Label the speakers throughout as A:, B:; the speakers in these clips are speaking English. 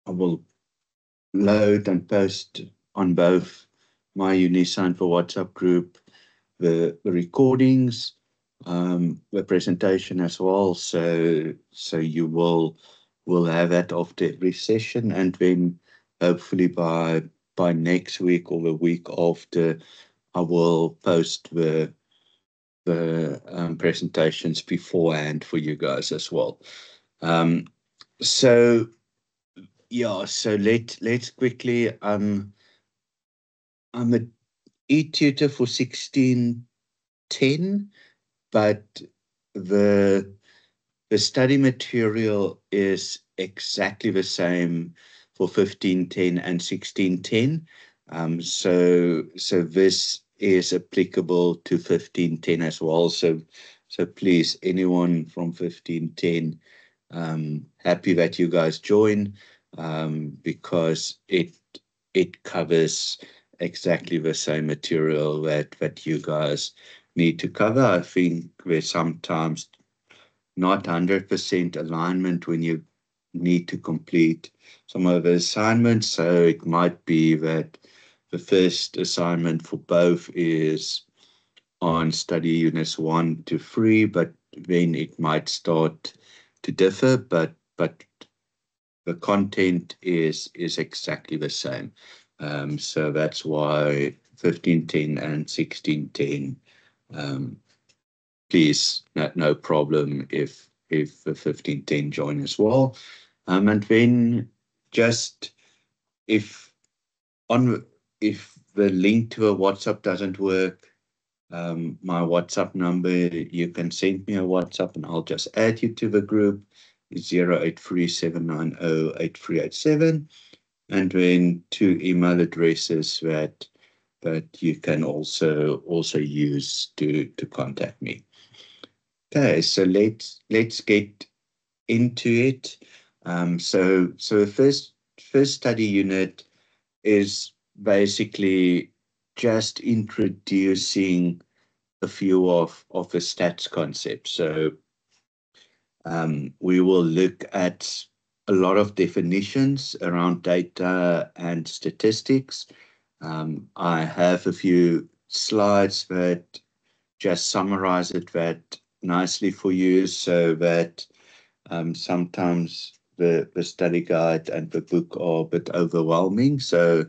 A: I will load and post on both my Unisign for WhatsApp group the recordings, the presentation as well. So you will have that after every session, and then hopefully by next week or the week after, I will post the presentations beforehand for you guys as well. Um, so yeah, so let's quickly. I'm a e-tutor for 1610, but the the study material is exactly the same for 1510 and 1610. So this is applicable to 1510 as well. So please, anyone from 1510, happy that you guys join, because it covers exactly the same material that you guys need to cover. I think there's sometimes not 100% alignment when you need to complete some of the assignments. So it might be that the first assignment for both is on study units 1 to 3, but then it might start to differ, but the content is exactly the same. So that's why 1510 and 1610, um, please, no problem if the 1510 join as well. And then just if on if the link to a WhatsApp doesn't work, my WhatsApp number, you can send me a WhatsApp and I'll just add you to the group. It's 0837908387, and then two email addresses that you can also use to contact me. Okay, so let's get into it. So the first study unit is basically just introducing a few of the stats concepts. So we will look at a lot of definitions around data and statistics. I have a few slides that just summarize it that nicely for you, so that sometimes the study guide and the book are a bit overwhelming. So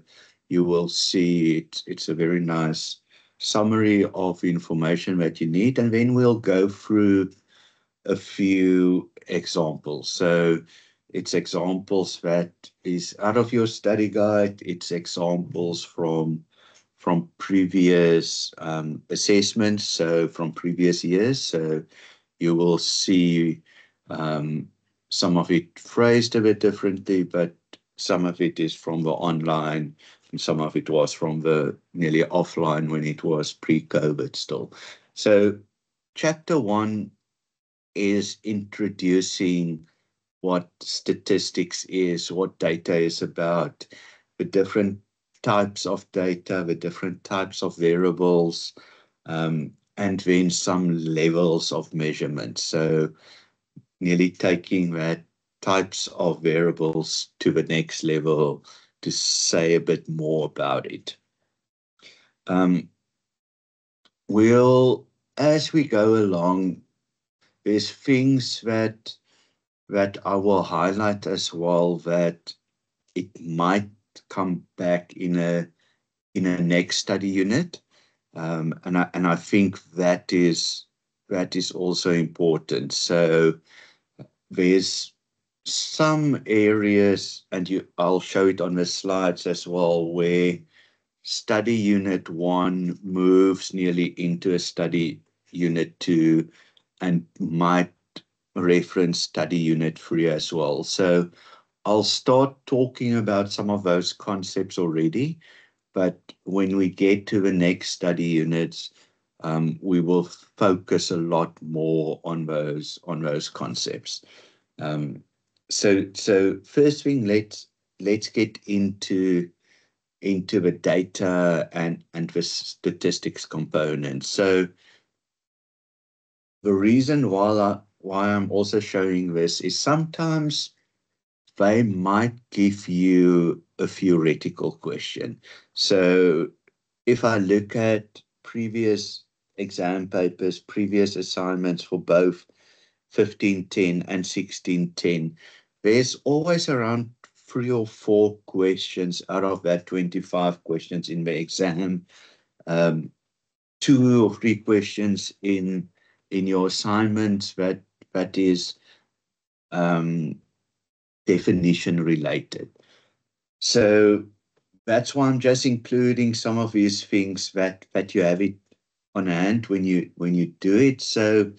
A: you will see it's a very nice summary of information that you need. And then we'll go through a few examples. So it's examples that is out of your study guide. It's examples from previous assessments, so from previous years. So you will see um, some of it phrased a bit differently, but some of it is from the online, and some of it was from the nearly offline when it was pre-COVID still. So chapter 1 is introducing what statistics is, what data is about, the different types of data, the different types of variables, and then some levels of measurement. So nearly taking that types of variables to the next level to say a bit more about it. Um, as we go along, there's things that I will highlight as well that it might come back in a next study unit, and I think that is also important. So there's some areas, and I'll show it on the slides as well, where study unit 1 moves nearly into a study unit 2 and might reference study unit 3 as well. So I'll start talking about some of those concepts already, but when we get to the next study units, we will focus a lot more on those concepts. Um, so first thing, let's get into the data and the statistics component. So the reason why I'm also showing this is sometimes they might give you a theoretical question. So if I look at previous exam papers, previous assignments for both 1510 and 1610, there's always around 3 or 4 questions out of that 25 questions in the exam, 2 or 3 questions in your assignments that is definition related. So that's why I'm just including some of these things that you have it on hand when you do it. So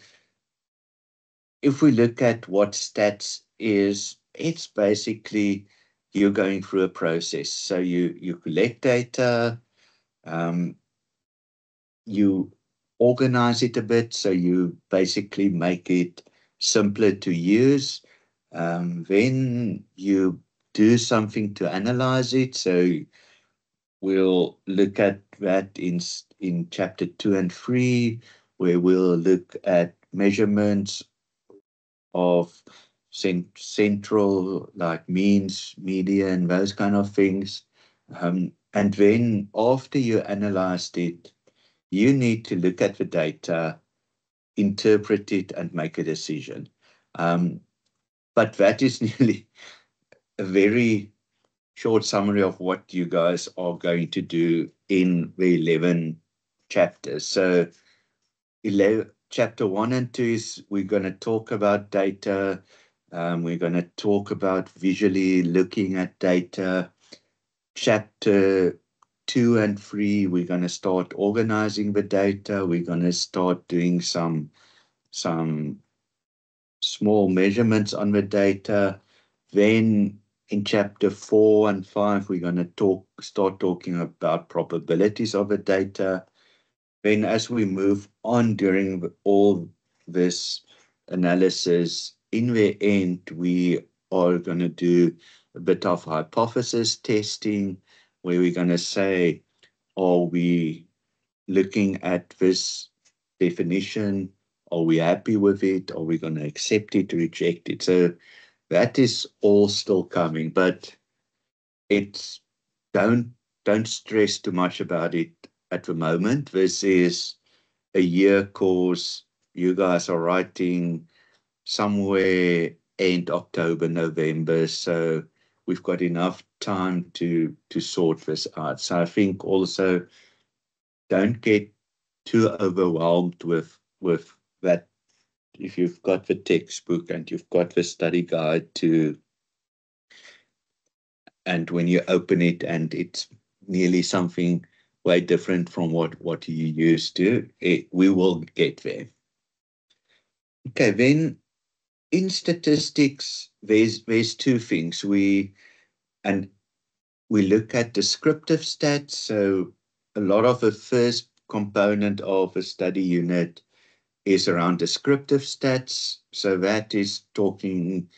A: if we look at what stats is, it's basically you're going through a process. So you collect data, you organize it a bit, so you basically make it simpler to use. Then you do something to analyze it. So we'll look at that in chapter 2 and 3, where we'll look at measurements of central, like means, median, those kind of things. And then after you analyzed it, you need to look at the data, interpret it, and make a decision. But that is nearly a very short summary of what you guys are going to do in the 11 chapters. So chapter 1 and 2 is we're going to talk about data. We're going to talk about visually looking at data. Chapter 2 and 3, we're going to start organizing the data. We're going to start doing some small measurements on the data. Then in chapter 4 and 5, we're going to start talking about probabilities of the data. Then as we move on during all this analysis, in the end, we are going to do a bit of hypothesis testing, where we're going to say, are we looking at this definition? Are we happy with it? Are we going to accept it, reject it? So that is all still coming, but it's don't stress too much about it at the moment. This is a year course. You guys are writing somewhere end October, November, so we've got enough time to sort this out. So I think also don't get too overwhelmed with that. If you've got the textbook and you've got the study guide and when you open it and it's nearly something way different from what you used to, we will get there. Okay, then in statistics, there's 2 things. We look at descriptive stats. So a lot of the first component of a study unit is around descriptive stats. So that is talking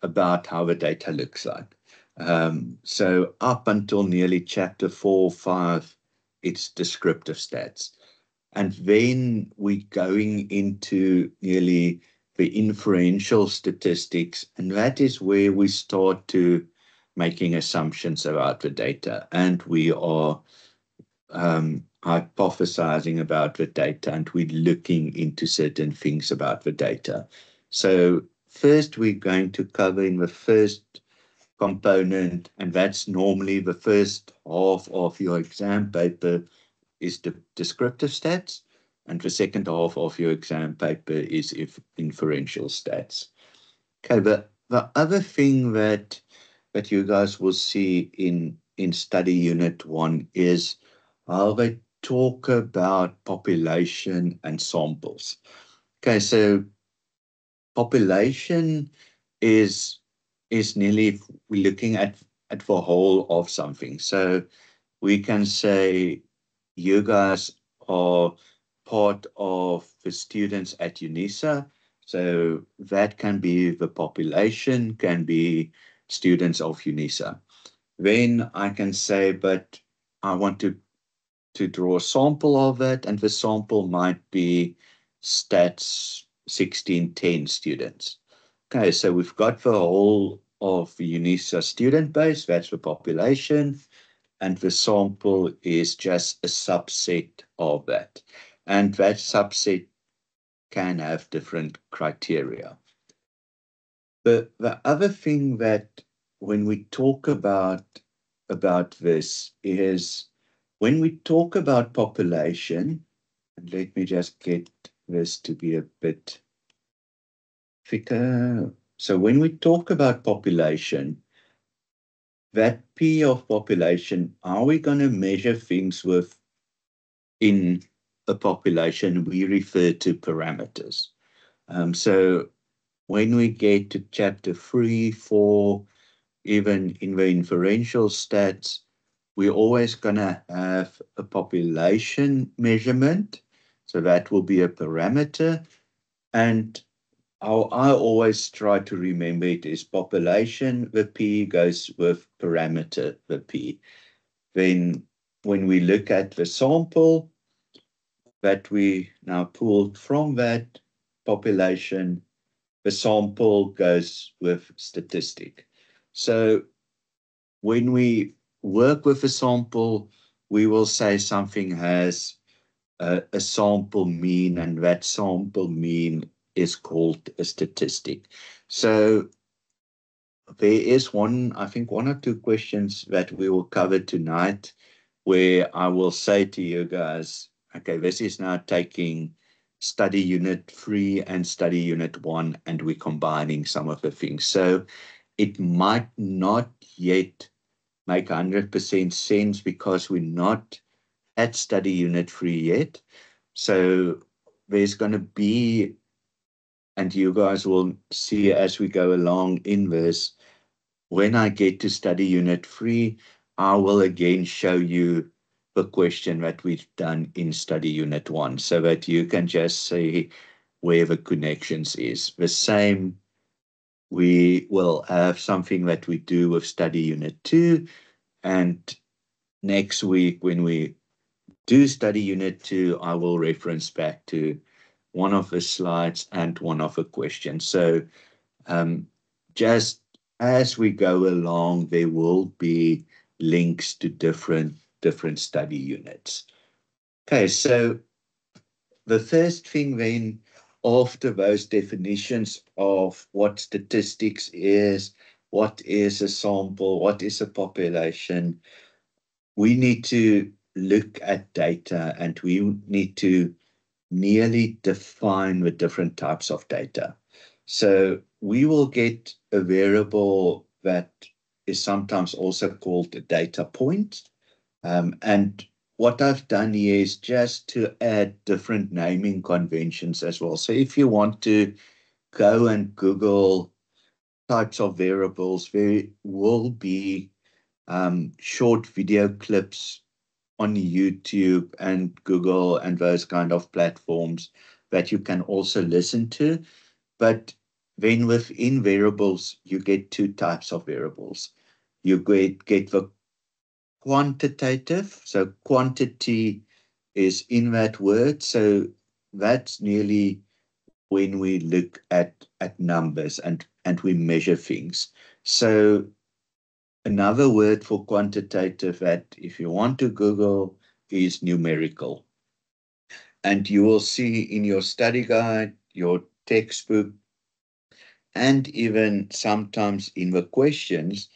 A: about how the data looks like. So up until nearly chapter 4 or 5, it's descriptive stats. And then we're going into nearly the inferential statistics, and that is where we start to making assumptions about the data, and we are hypothesizing about the data, and we're looking into certain things about the data. So first we're going to cover in the first component, and that's normally the first half of your exam paper, is the descriptive stats, and the second half of your exam paper is inferential stats. Okay, the other thing that you guys will see in study unit 1 is how they talk about population and samples. Okay, so population is nearly, we're looking at the whole of something. So we can say you guys are part of the students at UNISA. So that can be the population, can be students of UNISA. Then I can say, but I want to draw a sample of it, and the sample might be stats 1610 students. Okay, so we've got the whole of UNISA student base, that's the population, and the sample is just a subset of that. And that subset can have different criteria. The other thing that when we talk about this is when we talk about population, and let me just get this to be a bit thicker. So when we talk about population, that P of population, are we going to measure things within a population? We refer to parameters. So when we get to chapter 3, 4, even in the inferential stats, we're always going to have a population measurement. So that will be a parameter. And how I always try to remember it is population, the P goes with parameter, the P. Then when we look at the sample that we now pulled from that population, the sample goes with statistic. So when we work with a sample, we will say something has a sample mean, and that sample mean is called a statistic. So there is I think one or two questions that we will cover tonight where I will say to you guys, okay, this is now taking study unit 3 and study unit 1, and we're combining some of the things. So it might not yet make 100% sense because we're not at study unit 3 yet. So there's going to be, and you guys will see as we go along in this, when I get to study unit 3, I will again show you the question that we've done in study unit 1 so that you can just see where the connections is. The same, we will have something that we do with study unit 2, and next week when we do study unit 2, I will reference back to one of the slides and one of the questions. So just as we go along, there will be links to different study units. Okay, so the first thing then, after those definitions of what statistics is, what is a sample, what is a population, we need to look at data, and we need to nearly define the different types of data. So we will get a variable that is sometimes also called a data point. And what I've done here is just to add different naming conventions as well. So if you want to go and Google types of variables, there will be short video clips on YouTube and Google and those kind of platforms that you can also listen to. But then within variables, you get two types of variables. You get the quantitative. So quantity is in that word. So that's nearly when we look at numbers and we measure things. So another word for quantitative that if you want to Google is numerical. And you will see in your study guide, your textbook, and even sometimes in the questions,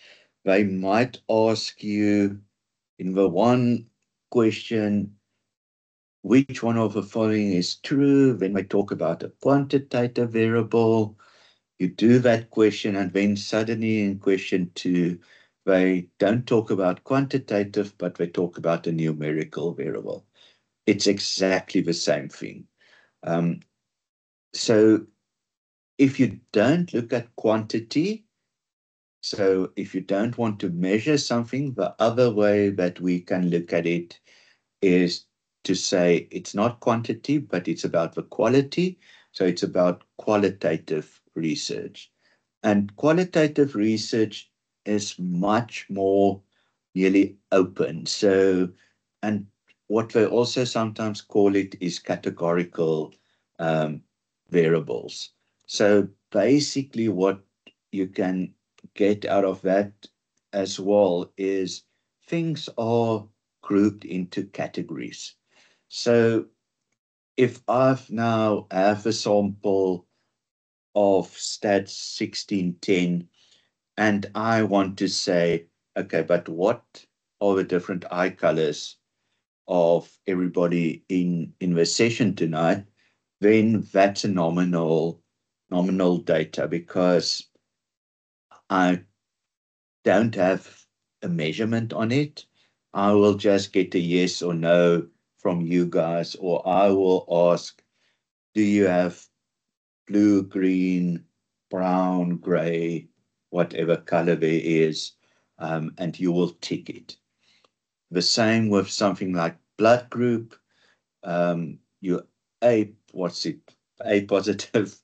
A: they might ask you in the one question, which one of the following is true? When we talk about a quantitative variable, you do that question, and then suddenly in question 2, they don't talk about quantitative, but they talk about a numerical variable. It's exactly the same thing. So if you don't look at quantity, so if you don't want to measure something, the other way that we can look at it is to say it's not quantity, but it's about the quality. So it's about qualitative research. And qualitative research is much more really open. So, and what they also sometimes call it is categorical variables. So basically what you can get out of that as well is things are grouped into categories. So if I've now have a sample of stats 1610 and I want to say, okay, but what are the different eye colors of everybody in the session tonight, then that's a nominal data because I don't have a measurement on it. I will just get a yes or no from you guys, or I will ask, do you have blue, green, brown, gray, whatever color there is, and you will tick it. The same with something like blood group. You what's it? A positive,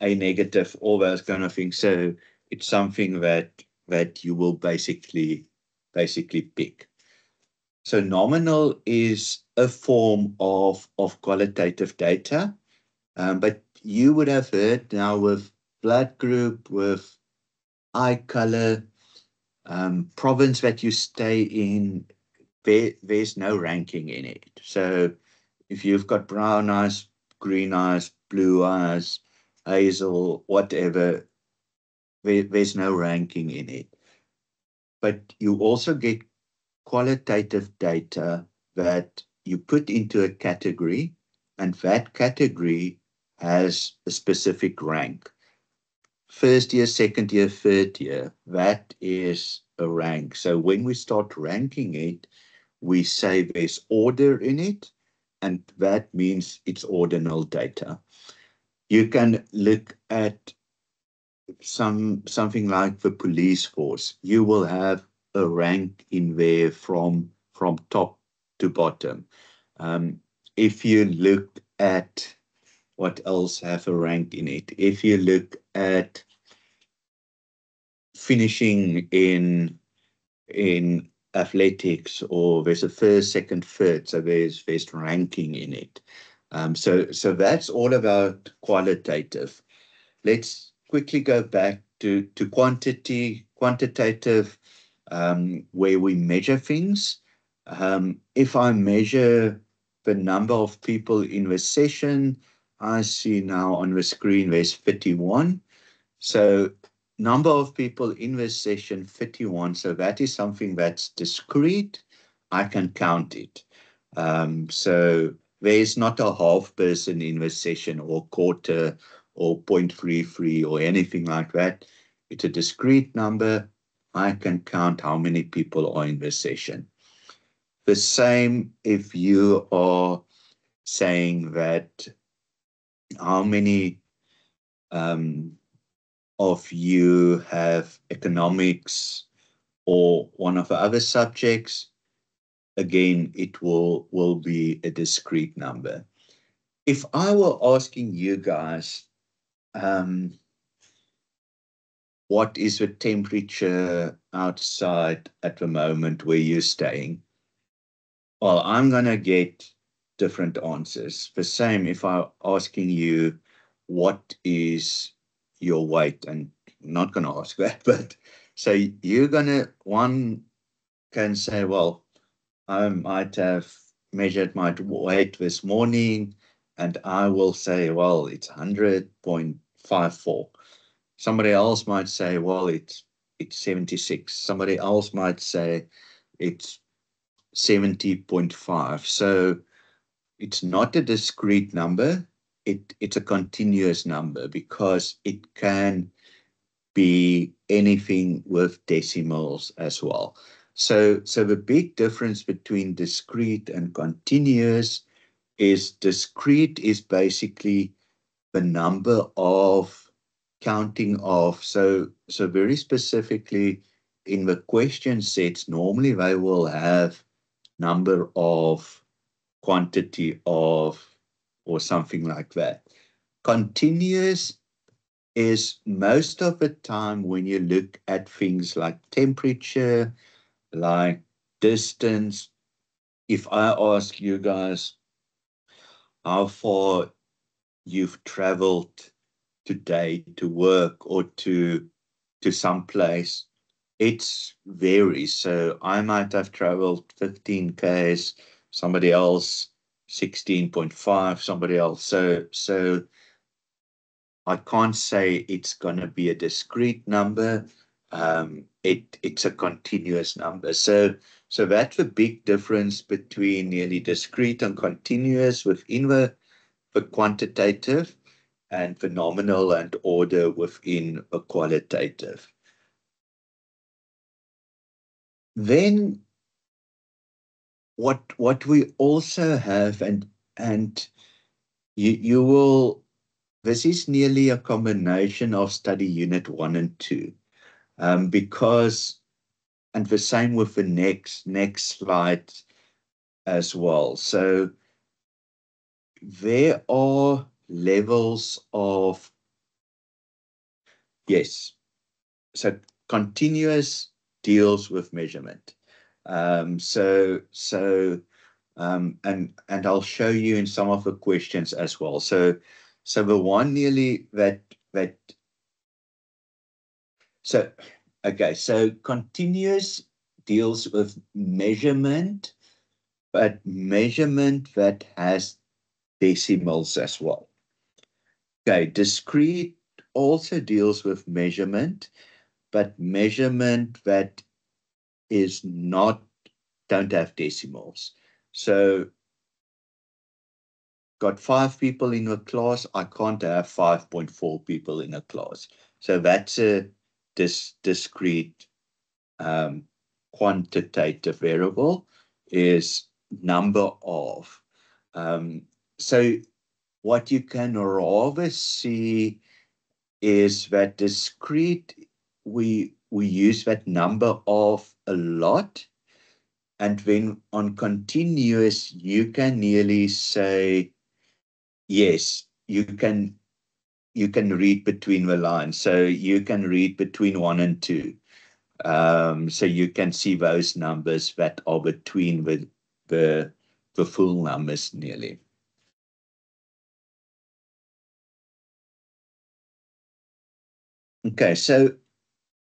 A: A negative, all those kind of things. So it's something that you will basically pick. So nominal is a form of qualitative data, but you would have heard now with blood group, with eye color, province that you stay in, there's no ranking in it. So if you've got brown eyes, green eyes, blue eyes, hazel, whatever, there's no ranking in it. But you also get qualitative data that you put into a category, and that category has a specific rank. First year, second year, third year, that is a rank. So when we start ranking it, we say there's order in it, and that means it's ordinal data. You can look at something like the police force. You will have a rank in there from top to bottom. If you look at what else have a rank in it, if you look at finishing in athletics, or there's a first, second, third, so there's ranking in it. So that's all about qualitative. Let's quickly go back to quantitative, where we measure things. If I measure the number of people in the session, I see now on the screen there's 51. So number of people in this session, 51. So that is something that's discrete. I can count it. So there's not a half person in the session, or quarter, or 0.33, or anything like that. It's a discrete number. I can count how many people are in the session. The same if you are saying that how many of you have economics or one of the other subjects. Again, it will be a discrete number. If I were asking you guys, what is the temperature outside at the moment where you're staying? Well, I'm going to get different answers. The same if I'm asking you, what is your weight? And I'm not going to ask that, but so you're going to, one can say, well, I might have measured my weight this morning, and I will say, well, it's 100.54. Somebody else might say, well, it's 76. Somebody else might say it's 70.5. So it's not a discrete number. It's a continuous number because it can be anything with decimals as well. So the big difference between discrete and continuous is discrete is basically the number of counting of. So very specifically in the question sets, normally they will have number of, quantity of, or something like that. Continuous is most of the time when you look at things like temperature, like distance. If I ask you guys how far you've traveled today to work or to to some place, it varies. So I might have traveled 15 Ks, somebody else 16.5, somebody else. So I can't say it's going to be a discrete number. It's a continuous number. So that's a big difference between nearly discrete and continuous within the quantitative, and phenomenal and order within a qualitative. Then what we also have, and you will, this is nearly a combination of study unit 1 and 2, because, and the same with the next slide as well. So there are levels of, yes, so continuous deals with measurement. And I'll show you in some of the questions as well. So the one nearly so continuous deals with measurement, but measurement that has decimals as well. Okay, discrete also deals with measurement, but measurement that is not, don't have decimals. So got 5 people in a class, I can't have 5.4 people in a class. So that's a discrete quantitative variable, is number of. So what you can rather see is that discrete, we use that number of a lot, and then on continuous, you can nearly say, yes, you can read between the lines. So you can read between 1 and 2. So you can see those numbers that are between the full numbers nearly. Okay, so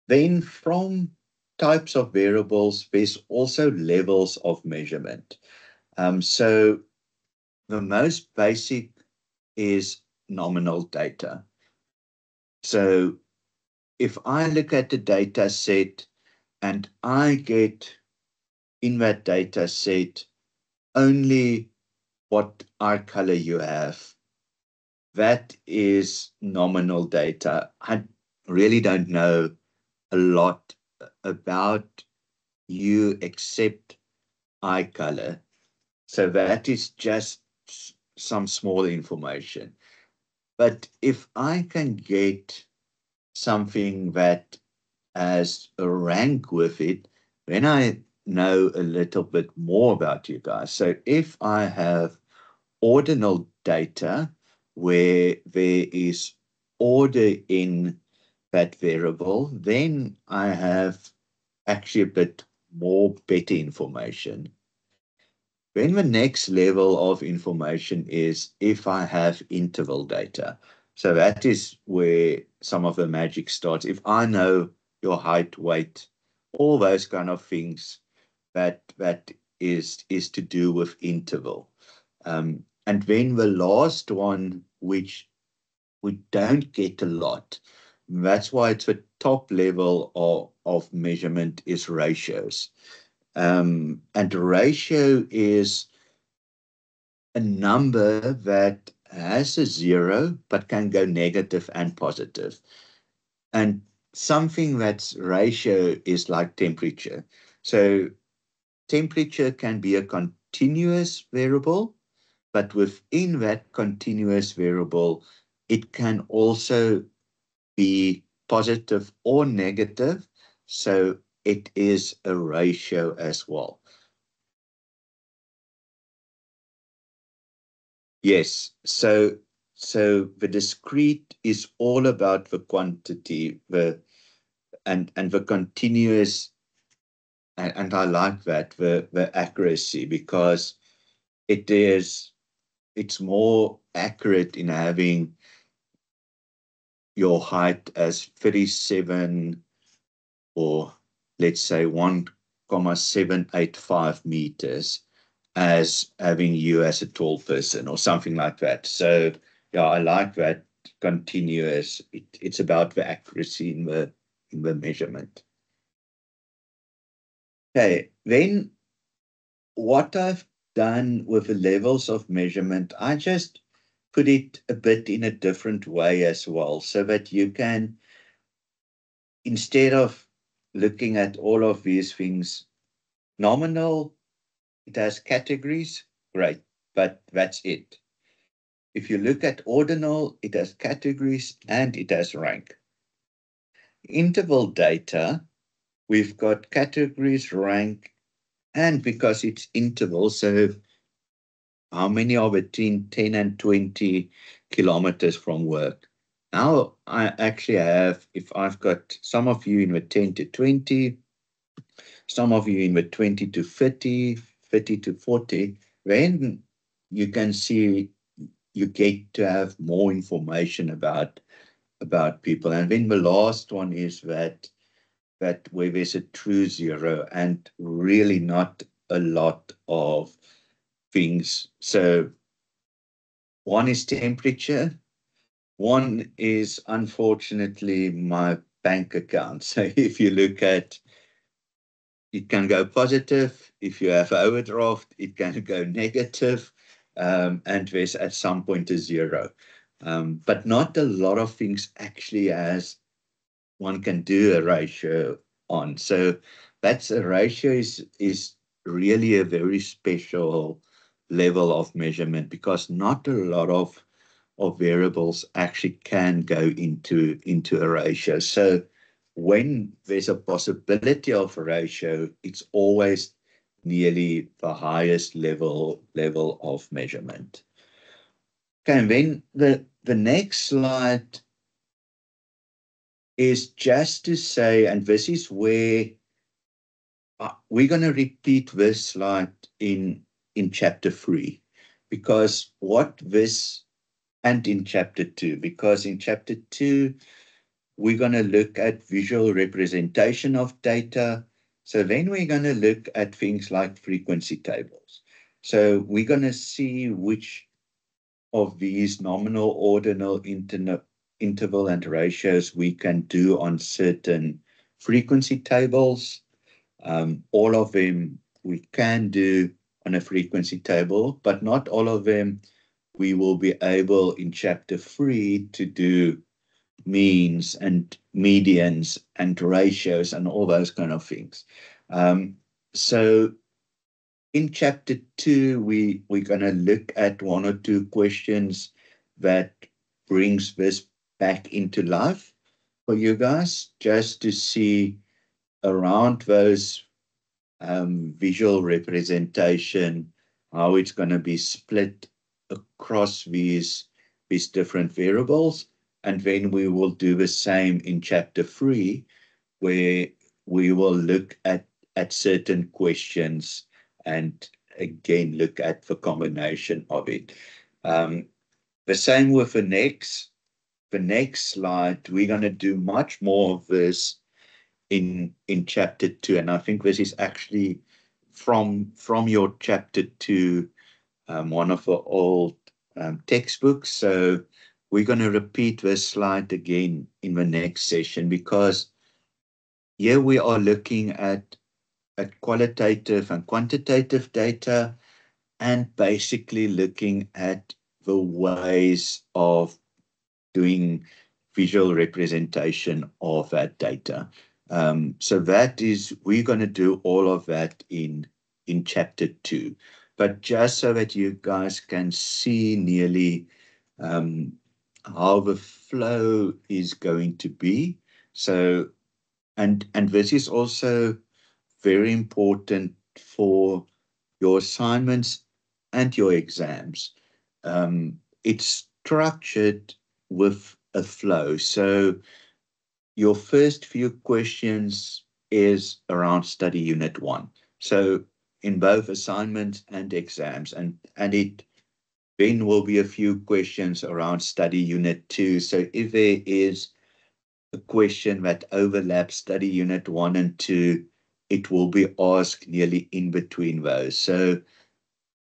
A: then from types of variables, there's also levels of measurement. So the most basic is nominal data. So if I look at the data set and I get in that data set only what eye color you have, that is nominal data. I really don't know a lot about you except eye color. So that is just some small information. But if I can get something that has a rank with it, then I know a little bit more about you guys. So if I have ordinal data where there is order in that variable, then I have actually a bit more better information. Then the next level of information is if I have interval data. So that is where some of the magic starts. If I know your height, weight, all those kind of things, that is to do with interval. And then the last one, which we don't get a lot, that's why it's the top level of measurement, is ratios. And ratio is a number that has a 0 but can go negative and positive. And something that's ratio is like temperature. So temperature can be a continuous variable, but within that continuous variable, it can also be positive or negative. So it is a ratio as well. Yes. So the discrete is all about the quantity, and the continuous, and I like that, the accuracy, because it's more accurate in having your height as 37 or let's say 1,785 meters as having you as a tall person or something like that. So yeah, I like that continuous. It's about the accuracy in the measurement. Okay, then what I've done with the levels of measurement, I just put it a bit in a different way as well, so that you can, instead of looking at all of these things, nominal, it has categories, great, but that's it. If you look at ordinal, it has categories and it has rank. Interval data, we've got categories, rank, and because it's interval, so how many are between 10 and 20 kilometers from work? Now I actually have, if I've got some of you in the 10 to 20, some of you in the 20 to 30, 30 to 40, then you can see you get to have more information about people. And then the last one is that where there's a true zero and really not a lot of things. So one is temperature. One is unfortunately my bank account. So if you look at, it can go positive. If you have overdraft, it can go negative. And there's at some point a zero. But not a lot of things actually as one can do a ratio on. So that's a ratio is really a very special level of measurement because not a lot of variables actually can go into a ratio. So when there's a possibility of a ratio, it's always nearly the highest level of measurement. Okay, and then the next slide is just to say, and this is where we're going to repeat this slide in chapter 3, because what this, and in chapter 2, because in chapter 2, we're going to look at visual representation of data. So then we're going to look at things like frequency tables. So we're going to see which of these nominal, ordinal, interval, and ratios we can do on certain frequency tables. All of them we can do on a frequency table, but not all of them we will be able in chapter 3 to do means and medians and ratios and all those kind of things. So in chapter 2, we're going to look at one or two questions that brings this back into life for you guys, just to see around those visual representation, how it's going to be split across these different variables. And then we will do the same in chapter 3, where we will look at certain questions and again look at the combination of it. The same with the next slide. We're going to do much more of this in chapter 2, and I think this is actually from your chapter 2, one of the old textbooks. So we're going to repeat this slide again in the next session, because here we are looking at qualitative and quantitative data, and basically looking at the ways of doing visual representation of that data. So that is, we're going to do all of that in chapter 2. But just so that you guys can see nearly how the flow is going to be. So, and this is also very important for your assignments and your exams. It's structured with a flow. So your first few questions is around study unit 1. So in both assignments and exams, and it then will be a few questions around study unit 2. So if there is a question that overlaps study unit 1 and 2, it will be asked nearly in between those. So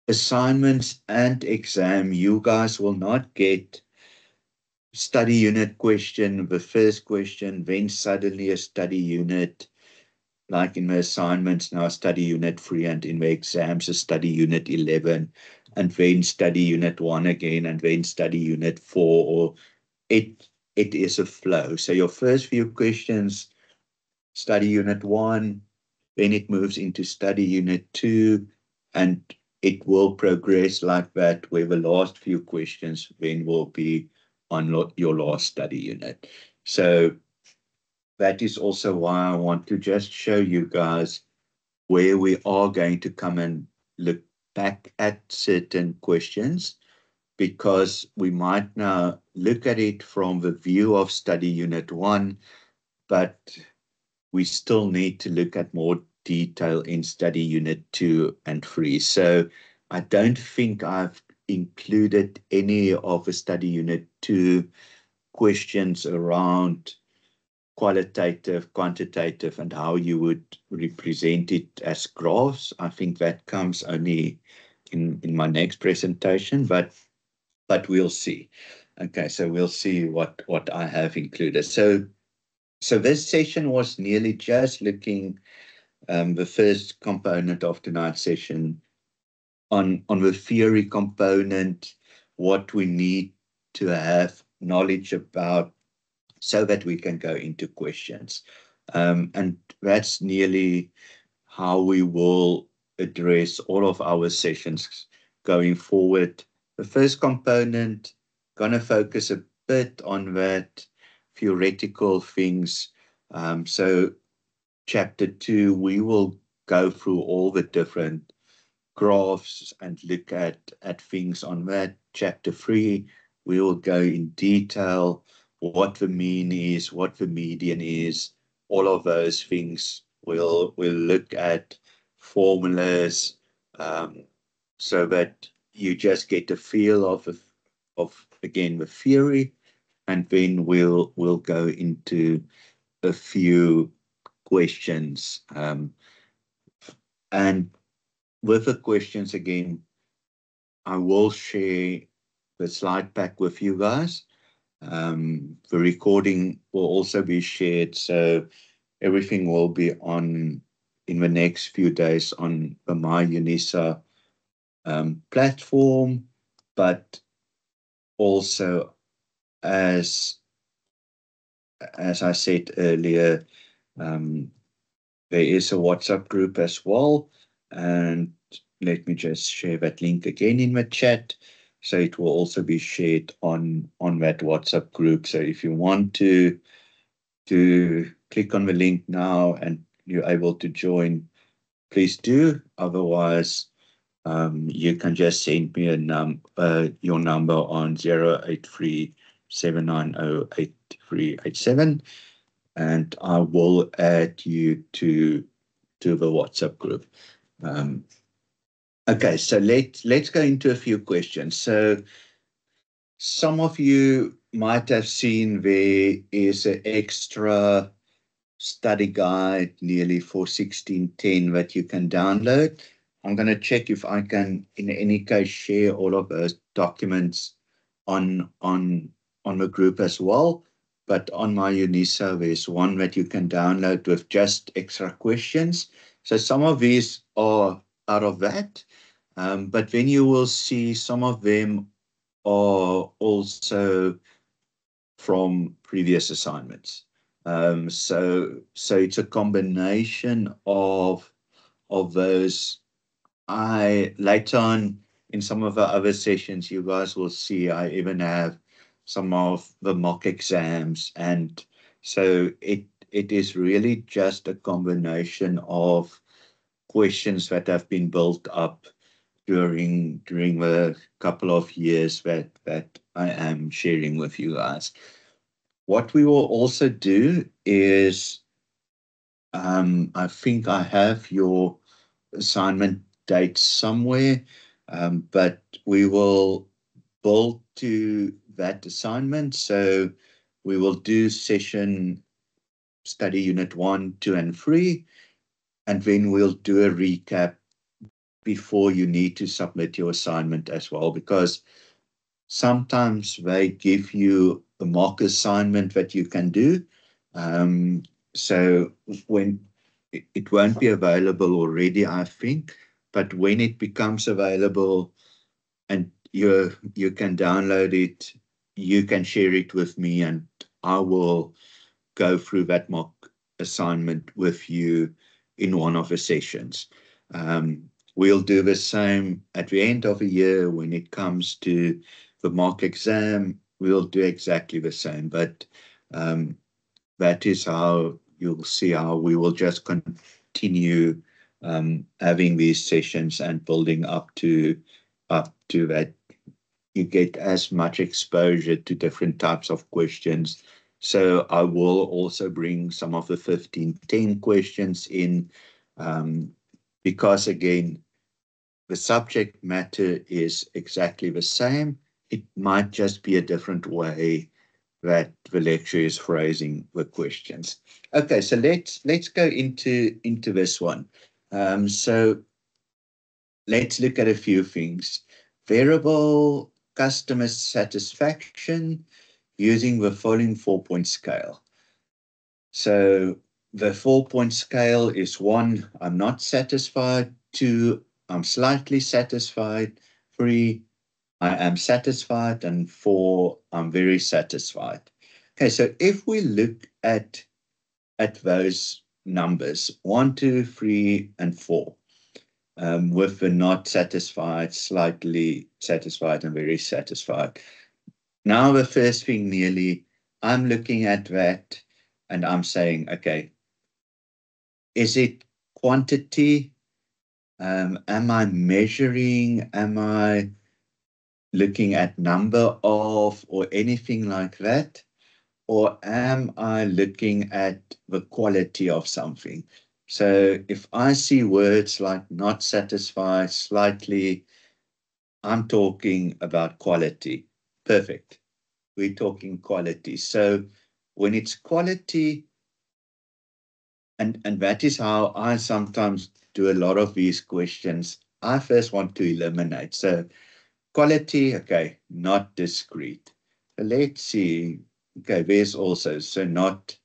A: assignments and exam, you guys will not get study unit question, the first question, then suddenly a study unit, like in the assignments now, study unit 3, and in the exams, a study unit 11, and then study unit 1 again, and then study unit 4, or it is a flow. So your first few questions, study unit 1, then it moves into study unit 2, and it will progress like that, where the last few questions then will be on your last study unit. So that is also why I want to just show you guys where we are going to come and look back at certain questions, because we might now look at it from the view of study unit 1, but we still need to look at more detail in study unit 2 and 3. So I don't think I've included any of the study unit 2 questions around qualitative, quantitative, and how you would represent it as graphs. I think that comes only in my next presentation, but we'll see. Okay, so we'll see what I have included. So this session was nearly just looking the first component of tonight's session on the theory component, what we need to have knowledge about so that we can go into questions. And that's nearly how we will address all of our sessions going forward. The first component, going to focus a bit on that theoretical things. So chapter 2, we will go through all the different graphs and look at things on that. Chapter 3, we will go in detail what the mean is, what the median is, all of those things. We'll look at formulas, so that you just get a feel of again the theory, and then we'll go into a few questions. And with the questions again, I will share the slide pack with you guys. The recording will also be shared, so everything will be on in the next few days on the MyUnisa platform, but also as I said earlier, there is a WhatsApp group as well, and let me just share that link again in the chat. So it will also be shared on that WhatsApp group. So if you want to click on the link now and you're able to join, please do. Otherwise, you can just send me your number on 083-790-8387, and I will add you to the WhatsApp group. Okay, so let's go into a few questions. So some of you might have seen there is an extra study guide nearly for 1610 that you can download. I'm going to check if I can, in any case, share all of those documents on the group as well. But on MyUnisa, there's one that you can download with just extra questions. So some of these are out of that, but then you will see some of them are also from previous assignments. So it's a combination of those. Later on in some of the other sessions, you guys will see I even have some of the mock exams, and so it is really just a combination of questions that have been built up during the couple of years that I am sharing with you guys. What we will also do is, I think I have your assignment date somewhere, but we will build to that assignment. So we will do session study unit 1, 2, and 3, and then we'll do a recap before you need to submit your assignment as well, because sometimes they give you a mock assignment that you can do. So when it won't be available already, I think, but when it becomes available and you can download it, you can share it with me, and I will go through that mock assignment with you in one of the sessions. We'll do the same at the end of the year when it comes to the mock exam. We'll do exactly the same, but that is how you'll see how we will just continue having these sessions and building up to that. You get as much exposure to different types of questions. So I will also bring some of the 1510 questions in, because again, the subject matter is exactly the same. It might just be a different way that the lecturer is phrasing the questions. Okay, so let's go into this one. So let's look at a few things. Variable customer satisfaction using the following 4-point scale. So the 4-point scale is 1, I'm not satisfied; 2, I'm slightly satisfied; 3, I am satisfied; and 4, I'm very satisfied. Okay, so if we look at those numbers, 1, 2, 3, and 4, with the not satisfied, slightly satisfied, and very satisfied. Now the first thing nearly, I'm looking at that and I'm saying, okay, is it quantity? Am I measuring? Am I looking at number of or anything like that? Or am I looking at the quality of something? So if I see words like not satisfied, slightly, I'm talking about quality. Perfect. We're talking quality. So when it's quality, and that is how I sometimes do a lot of these questions, I first want to eliminate. So quality, okay, not discrete. So let's see. Okay, there's also, so not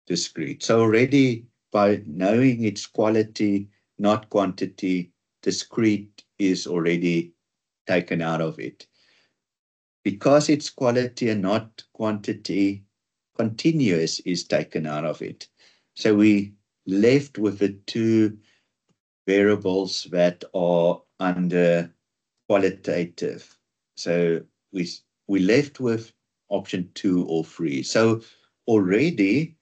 A: discrete. So already by knowing it's quality, not quantity, discrete is already taken out of it. Because it's quality and not quantity, continuous is taken out of it. So we left with the 2 variables that are under qualitative. So we left with option 2 or 3. So already,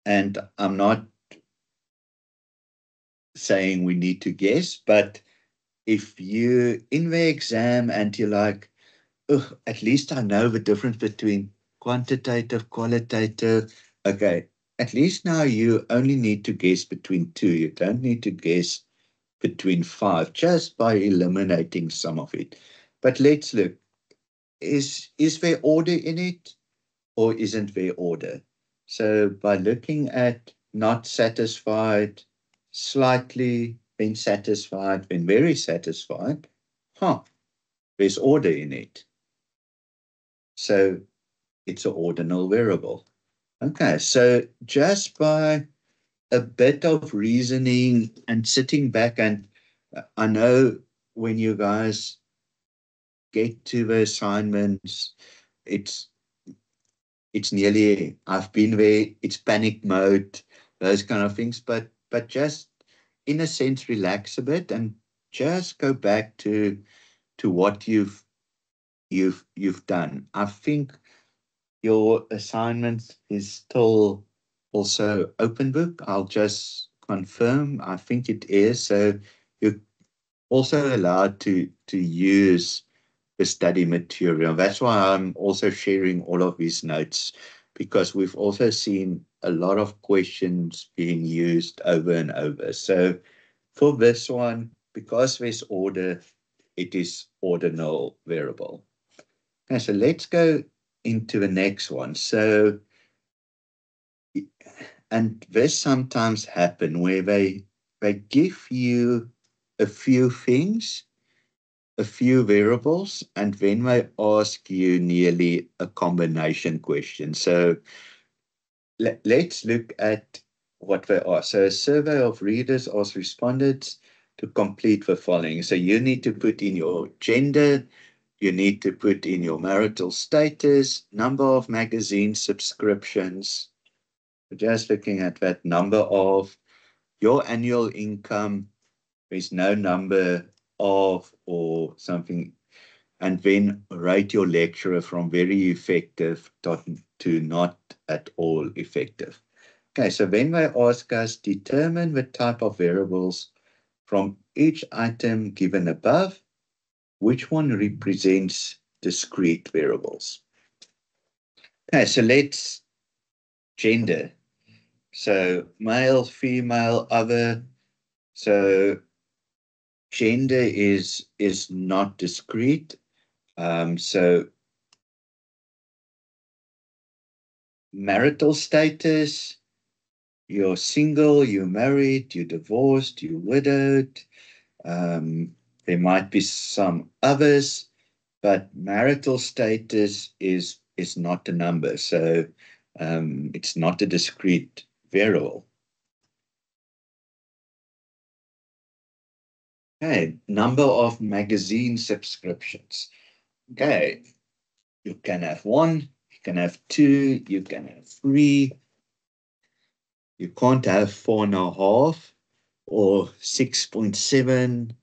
A: and I'm not saying we need to guess, but if you in the exam and you're like, oh, at least I know the difference between quantitative, qualitative. Okay, at least now you only need to guess between 2. You don't need to guess between 5 just by eliminating some of it. But let's look. Is there order in it or isn't there order? So by looking at not satisfied, slightly, then satisfied, then very satisfied, there's order in it. So it's an ordinal variable. Okay, so just by a bit of reasoning and sitting back, and I know when you guys get to the assignments, it's nearly, I've been there, it's panic mode, those kind of things, but just in a sense relax a bit and just go back to what you've done. I think your assignment is still also open book. I'll just confirm. I think it is. So you're also allowed to use the study material. That's why I'm also sharing all of these notes, because we've also seen a lot of questions being used over and over. So for this one, because there's order, it is ordinal variable. Okay, so let's go into the next one. So, and this sometimes happen where they give you a few things, a few variables, and then they ask you nearly a combination question. So let's look at what they are. So a survey of readers asked respondents to complete the following. So you need to put in your gender, you need to put in your marital status, number of magazine subscriptions. Just looking at that, number of your annual income. There's no number of or something. And then rate your lecturer from very effective to not at all effective. Okay, so then they ask us, determine the type of variables from each item given above, which one represents discrete variables. Okay, so let's gender. So male, female, other. So gender is not discrete. So marital status, you're single, you're married, you're divorced, you're widowed. There might be some others, but marital status is not a number. So it's not a discrete variable. Okay, number of magazine subscriptions. Okay, you can have one, you can have two, you can have three. You can't have 4.5 or 6.7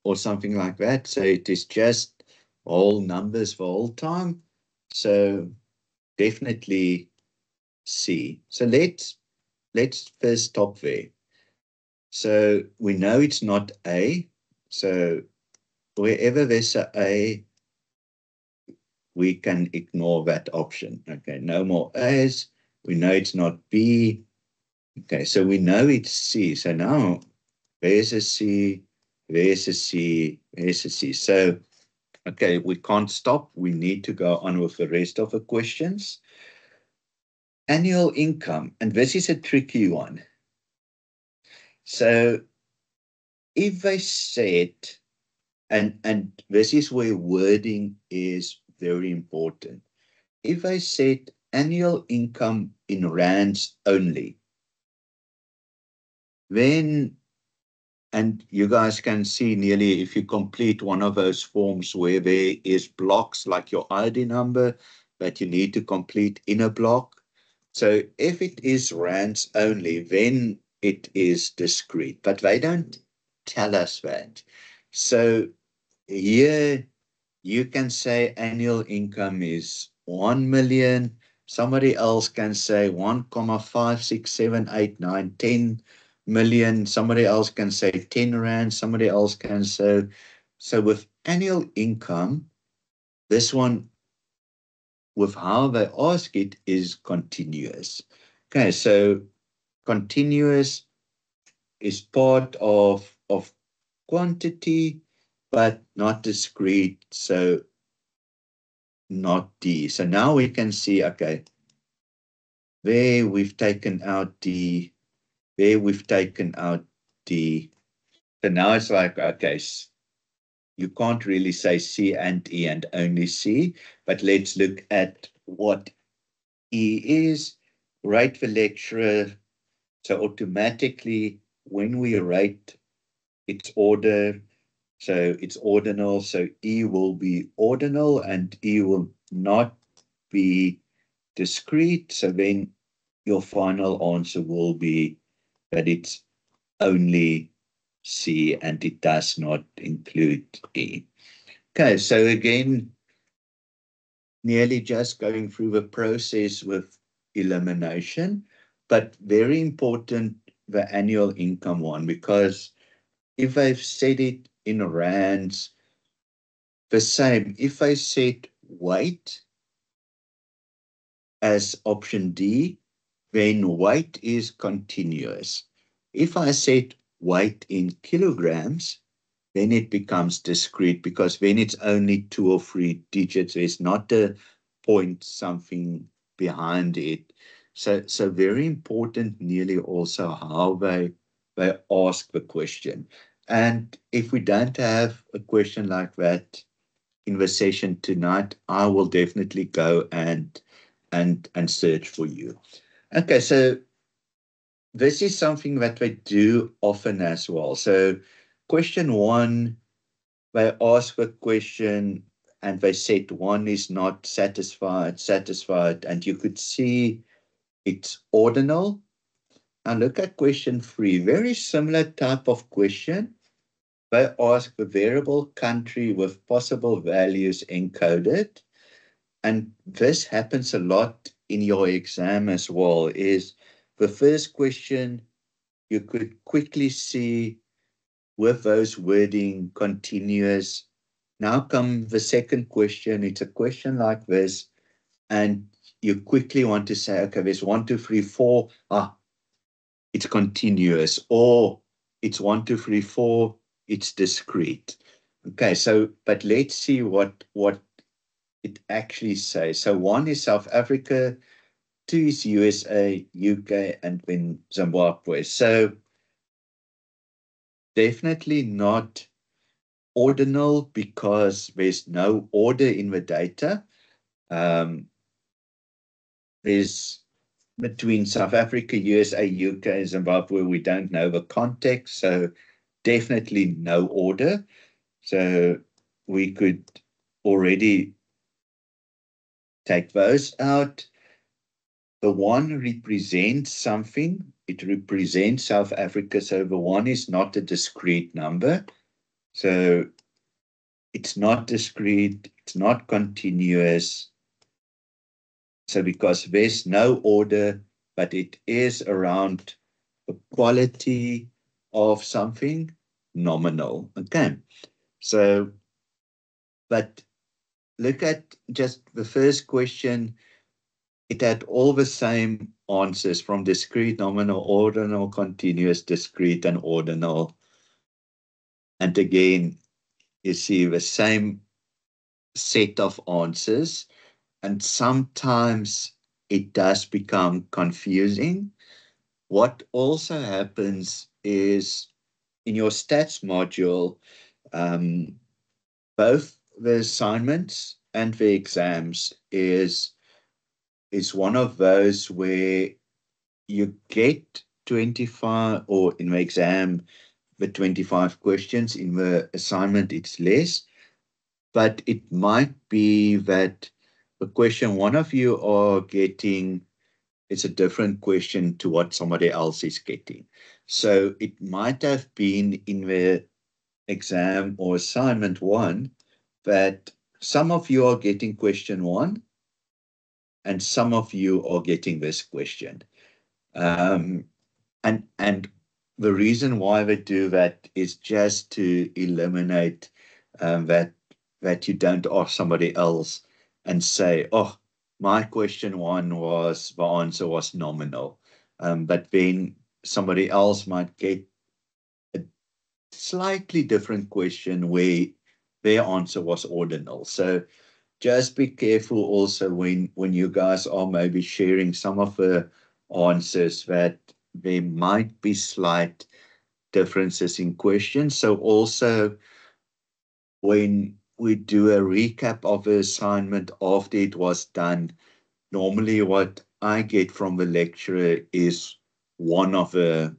A: or something like that. So it is just whole numbers for all time. So definitely C. So let's first stop there. So we know it's not A. So wherever there's a A, we can ignore that option. Okay, no more A's. We know it's not B. Okay, so we know it's C. So now there's a C, there's a C, there's a C. So, okay, we can't stop. We need to go on with the rest of the questions. Annual income, and this is a tricky one. So if they said, and this is where wording is very important. If I said annual income in rands only, then, and you guys can see nearly if you complete one of those forms where there is blocks like your ID number that you need to complete in a block. So if it is rands only, then it is discrete, but they don't tell us that. So here you can say annual income is 1 million. Somebody else can say 1,5678910 million. Somebody else can say 10 rand. Somebody else can say. So with annual income, this one, with how they ask it, is continuous. Okay, so continuous is part of quantity, but not discrete. So not D. So now we can see, okay, there we've taken out D, there we've taken out D. So now it's like, okay, you can't really say C and E and only C, but let's look at what E is. Rate the lecturer. So automatically, when we rate its order, so it's ordinal, so E will be ordinal and E will not be discrete. So then your final answer will be that it's only C and it does not include E. Okay, so again, nearly just going through the process with elimination, but very important, the annual income one, because if I've said it in rands, the same. If I said weight as option D, then weight is continuous. If I said weight in kilograms, then it becomes discrete because then it's only 2 or 3 digits. There's not a point something behind it. So very important nearly also how they ask the question. And if we don't have a question like that in the session tonight, I will definitely go and search for you. Okay, so this is something that they do often as well. So question one, they ask a question and they said one is not satisfied, and you could see it's ordinal. Now look at question three, very similar type of question. They ask the variable country with possible values encoded. And this happens a lot in your exam as well, is the first question you could quickly see with those wording continuous. Now come the second question. It's a question like this, and you quickly want to say, okay, there's 1, 2, 3, 4. It's continuous, or it's 1, 2, 3, 4. It's discrete. Okay, so but let's see what it actually says. So one is South Africa, two is USA, UK, and then Zimbabwe. So definitely not ordinal because there's no order in the data. There's between South Africa, USA, UK, Zimbabwe, we don't know the context, so definitely no order. So we could already take those out. The one represents something. It represents South Africa, so the one is not a discrete number. So it's not discrete, it's not continuous. So because there's no order, but it is around the quality of something, nominal. Okay. So, but look at just the first question. It had all the same answers from discrete, nominal, ordinal, continuous, discrete, and ordinal. And again, you see the same set of answers. And sometimes it does become confusing. What also happens is in your stats module, both the assignments and the exams is one of those where you get 25, or in the exam, the 25 questions. In the assignment, it's less. But it might be that the question one of you are getting is a different question to what somebody else is getting. So it might have been in the exam or assignment one that some of you are getting question one and some of you are getting this question. And the reason why they do that is just to eliminate that you don't ask somebody else and say, oh, my question one was, the answer was nominal. But then somebody else might get a slightly different question where their answer was ordinal. So just be careful also when you guys are maybe sharing some of the answers that there might be slight differences in questions. So also when we do a recap of the assignment after it was done, normally what I get from the lecturer is one of the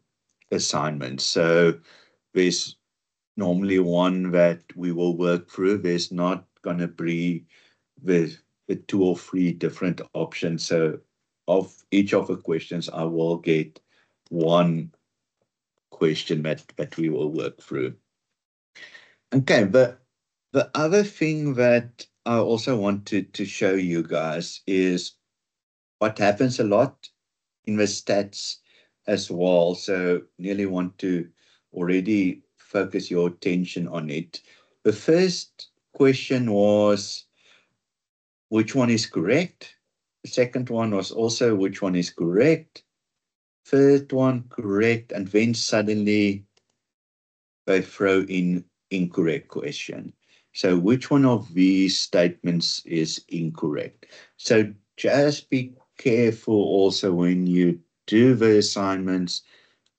A: assignments. So there's normally one that we will work through. There's not going to be the 2 or 3 different options. So of each of the questions, I will get one question that we will work through. Okay, but the other thing that I also want to show you guys is what happens a lot in the stats as well. So nearly want to already focus your attention on it. The first question was, which one is correct? The second one was also, which one is correct? Third one, correct. And then suddenly they throw in incorrect question. So which one of these statements is incorrect? So just be careful also when you do the assignments,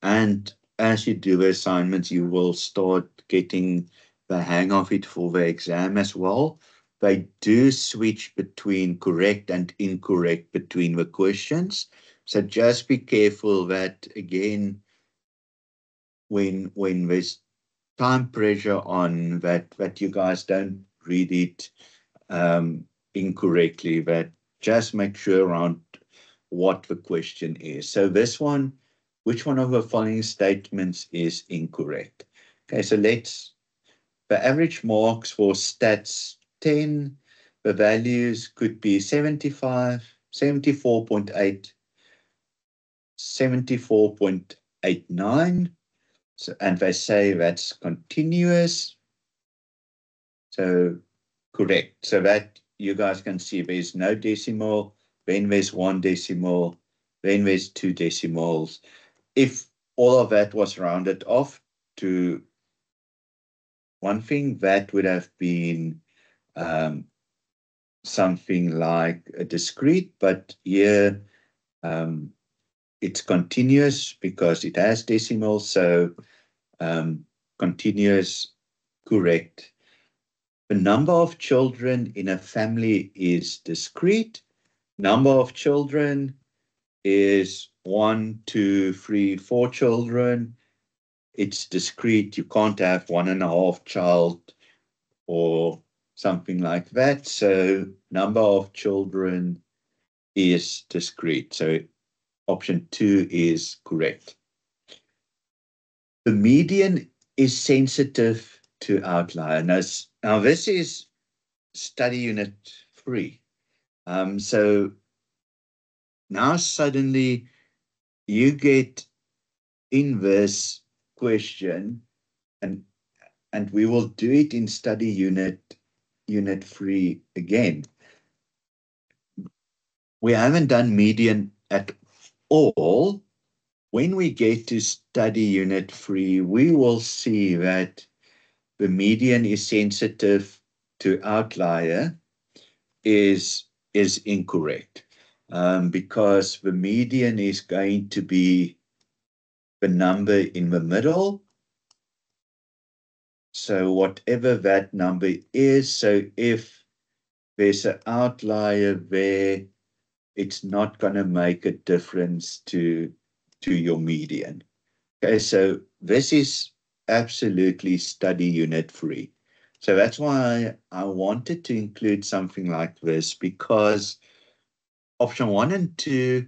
A: and as you do the assignments, you will start getting the hang of it for the exam as well. They do switch between correct and incorrect between the questions. So just be careful that, again, when there's time pressure on that you guys don't read it incorrectly, that just make sure around what the question is. So this one, which one of the following statements is incorrect? Okay, so the average marks for stats 10, the values could be 75, 74.8, 74.89. So, and they say that's continuous. So correct. So that you guys can see there's no decimal, then there's one decimal, then there's two decimals. If all of that was rounded off to one thing, that would have been something like a discrete, but here it's continuous because it has decimals, so continuous, correct. The number of children in a family is discrete. Number of children is 1, 2, 3, 4 children. It's discrete. You can't have 1.5 child or something like that. So number of children is discrete. So option 2 is correct. The median is sensitive to outlier. Now this is study unit 3. So now suddenly you get in this question, and we will do it in study unit 3 again. We haven't done median at all. When we get to study unit 3, we will see that the median is sensitive to outlier is incorrect, because the median is going to be the number in the middle. So whatever that number is, so if there's an outlier there, it's not going to make a difference to your median. Okay, so this is absolutely study unit 3. So that's why I wanted to include something like this, because option 1 and 2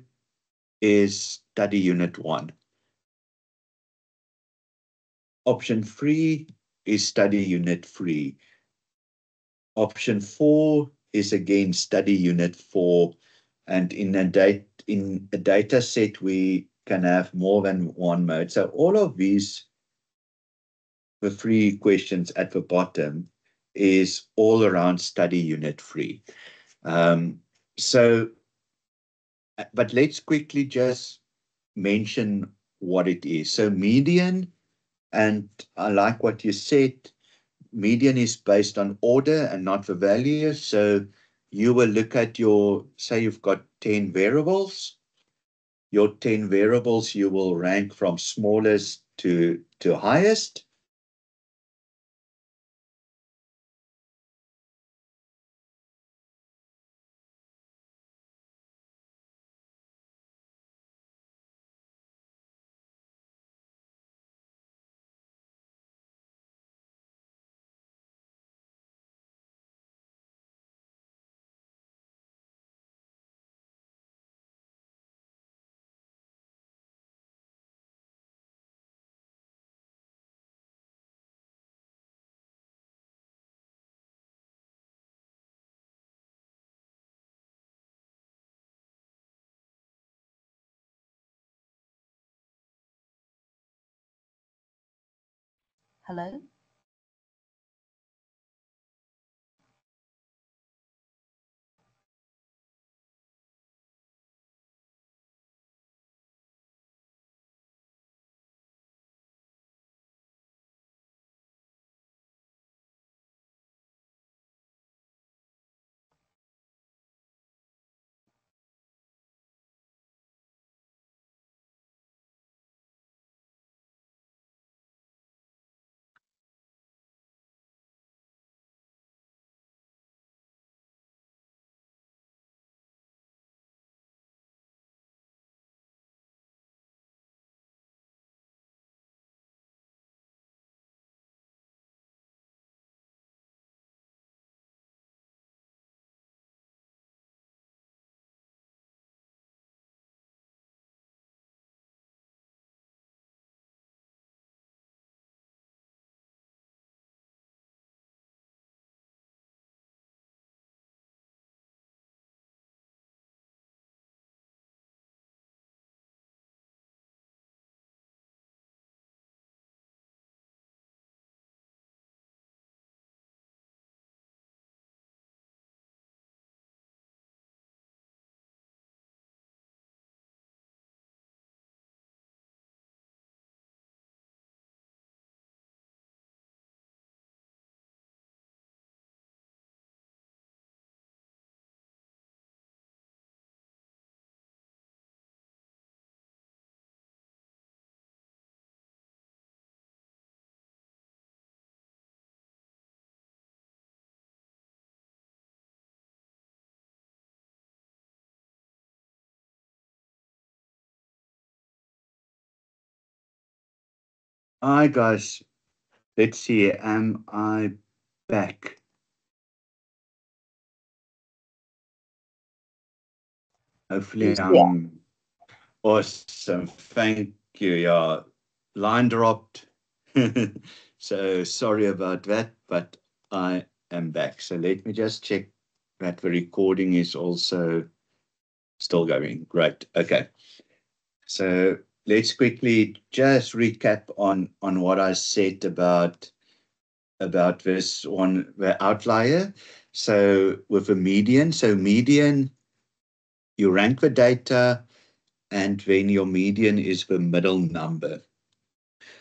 A: is study unit 1. Option 3 is study unit 3. Option 4 is again study unit 4. And in a data set, we can have more than one mode. So all of these, the 3 questions at the bottom, is all around study unit 3. But let's quickly just mention what it is. So median, and I like what you said, median is based on order and not the value. So you will look at say you've got 10 variables. Your 10 variables, you will rank from smallest to highest.
B: Hello?
A: Hi guys, let's see, am I back? Hopefully
B: Yeah.
A: I'm awesome. Thank you. Yeah, line dropped. So sorry about that, but I am back. So let me just check that the recording is also still going. Great. Okay. So let's quickly just recap on what I said about this one, the outlier. So with a median, so median, you rank the data, and then your median is the middle number.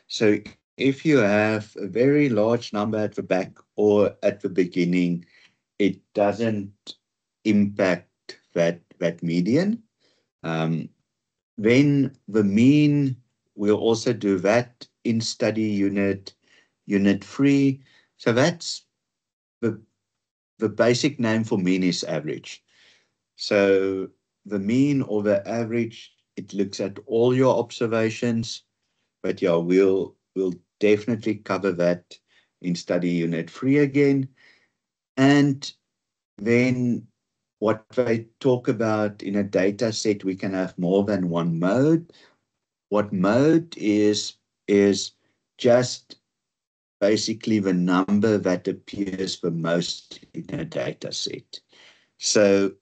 A: So if you have a very large number at the back or at the beginning, it doesn't impact that median. Um, then the mean, we'll also do that in study unit 3. So that's the basic name for mean is average. So the mean or the average, it looks at all your observations, but yeah, we'll definitely cover that in study unit 3 again. And then what they talk about in a data set, we can have more than one mode. What mode is just basically the number that appears the most in a data set. So,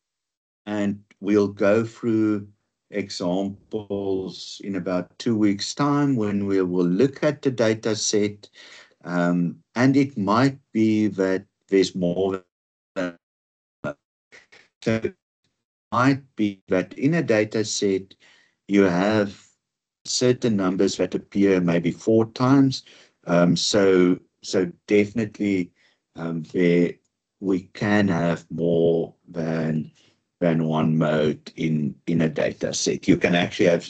A: and we'll go through examples in about 2 weeks' time when we will look at the data set. And it might be that there's more than, so it might be that in a data set, you have certain numbers that appear maybe 4 times. So definitely there we can have more than one mode in a data set. You can actually have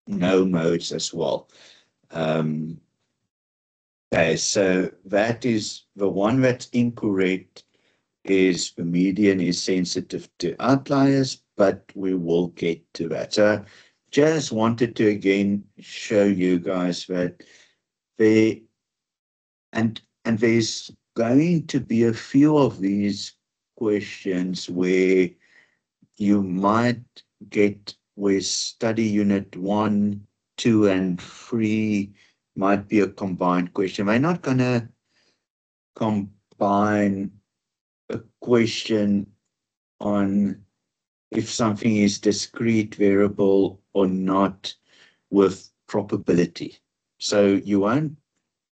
A: no modes as well. Um, okay, so that is the one that's incorrect is the median is sensitive to outliers, but we will get to that. So just wanted to again show you guys that there and there's going to be a few of these questions where you might get with study unit 1, 2, and 3 might be a combined question. We're not going to combine a question on if something is discrete variable or not with probability. So you won't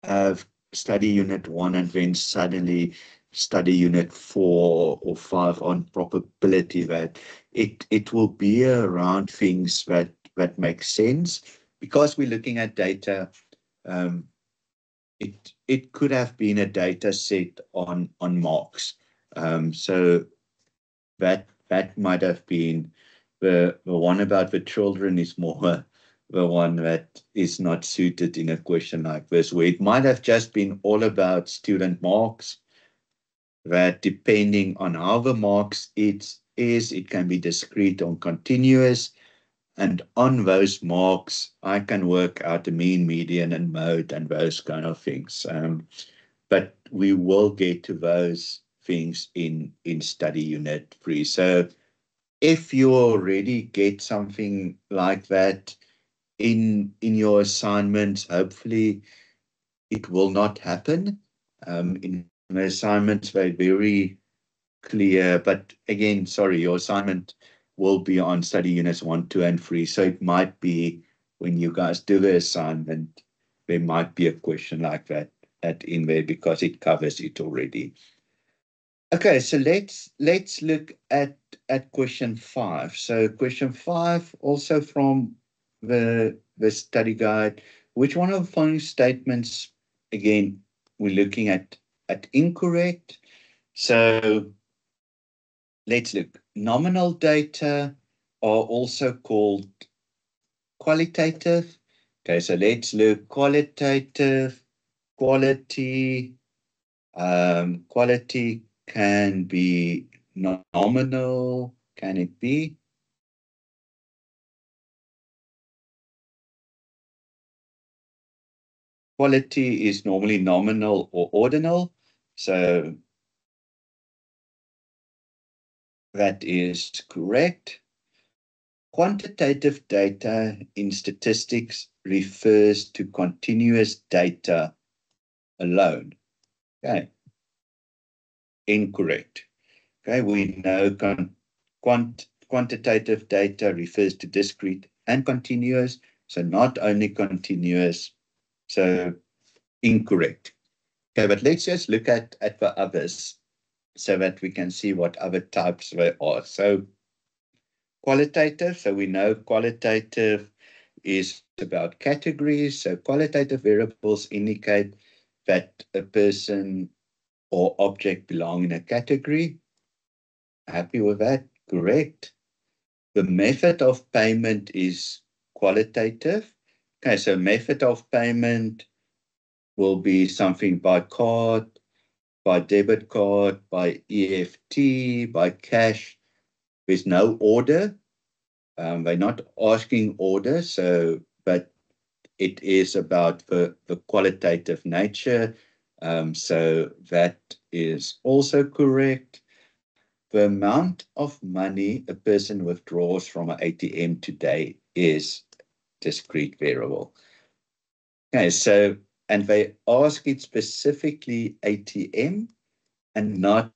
A: have study unit 1 and then suddenly study unit 4 or 5 on probability. That it will be around things that make sense because we're looking at data. um, it could have been a data set on marks. So that might have been the one about the children is more the one that is not suited in a question like this, where it might have just been all about student marks, that depending on how the marks it can be discrete or continuous. And on those marks, I can work out the mean, median, and mode and those kind of things. But we will get to those things in study unit 3. So if you already get something like that in your assignments, hopefully it will not happen. In my assignments, they're very clear. But again, sorry, your assignment will be on study units 1, 2, and 3. So it might be when you guys do the assignment, there might be a question like that in there because it covers it already. Okay, so let's look at question 5. So question 5, also from the study guide. Which one of the following statements, again, we're looking at incorrect. So let's look. Nominal data are also called qualitative. Okay, so let's look qualitative, quality. Quality can be nominal, can it be? Quality is normally nominal or ordinal. So that is correct. Quantitative data in statistics refers to continuous data alone. Okay. Incorrect. Okay, we know quantitative data refers to discrete and continuous, so not only continuous, so incorrect. Okay, but let's just look at the others so that we can see what other types there are. So qualitative, so we know qualitative is about categories. So qualitative variables indicate that a person or object belong in a category. Happy with that? Correct. The method of payment is qualitative. Okay, so method of payment will be something by card, by debit card, by EFT, by cash. There's no order. They're not asking order, so but it is about the qualitative nature. So that is also correct. The amount of money a person withdraws from an ATM today is discrete variable. Okay, so, and they ask it specifically ATM and not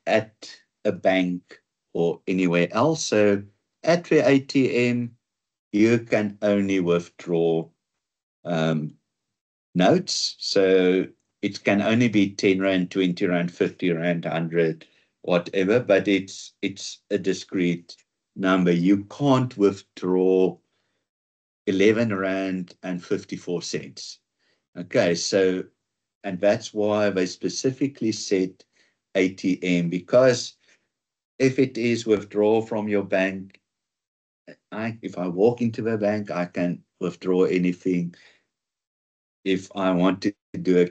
A: at a bank or anywhere else. So at the ATM, you can only withdraw notes. So it can only be 10 Rand, 20 Rand, 50 Rand, 100, whatever, but it's a discrete number. You can't withdraw 11 Rand and 54 cents. Okay, so, and that's why they specifically said ATM, because if it is withdraw from your bank, if I walk into the bank, I can withdraw anything. If I want to do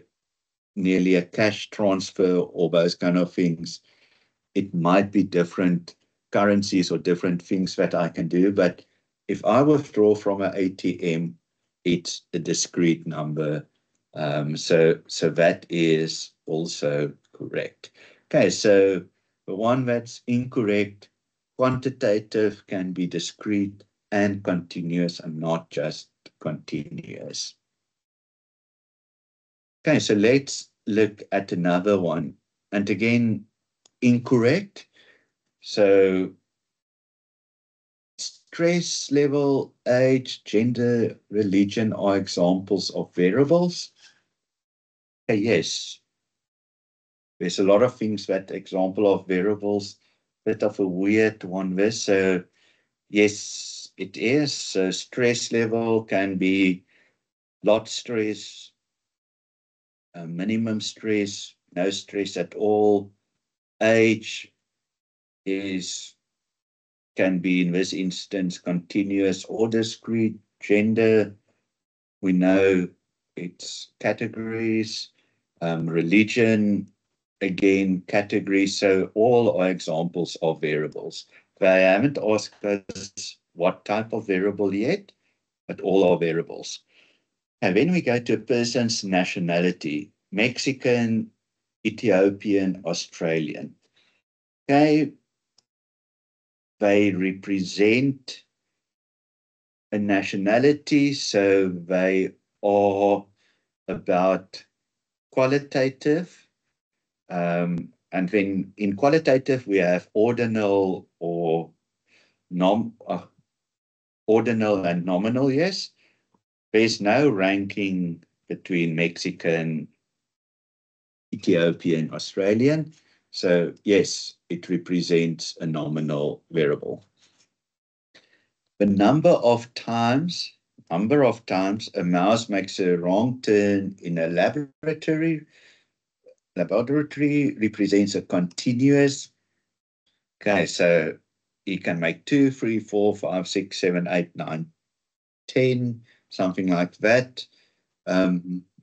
A: nearly a cash transfer or those kind of things, it might be different currencies or different things that I can do. But if I withdraw from an ATM, it's a discrete number. So that is also correct. Okay, so the one that's incorrect, quantitative can be discrete and continuous and not just continuous. Okay, so let's look at another one. And again, incorrect. So stress level, age, gender, religion are examples of variables. Okay, yes, there's a lot of things that example of variables, bit of a weird one there. So yes, it is. So stress level can be lot stress, minimum stress, no stress at all. Age can be in this instance continuous or discrete. Gender, we know it's categories. Religion, again, categories. So all are examples of variables. They haven't asked us what type of variable yet, but all are variables. And then we go to a person's nationality: Mexican, Ethiopian, Australian. Okay, they represent a nationality, so they are about qualitative. And then in qualitative, we have ordinal or ordinal and nominal, yes. There's no ranking between Mexican, Ethiopian, Australian. So yes, it represents a nominal variable. The number of times a mouse makes a wrong turn in a laboratory represents a continuous. Okay, so you can make 2, 3, 4, 5, 6, 7, 8, 9, 10, something like that.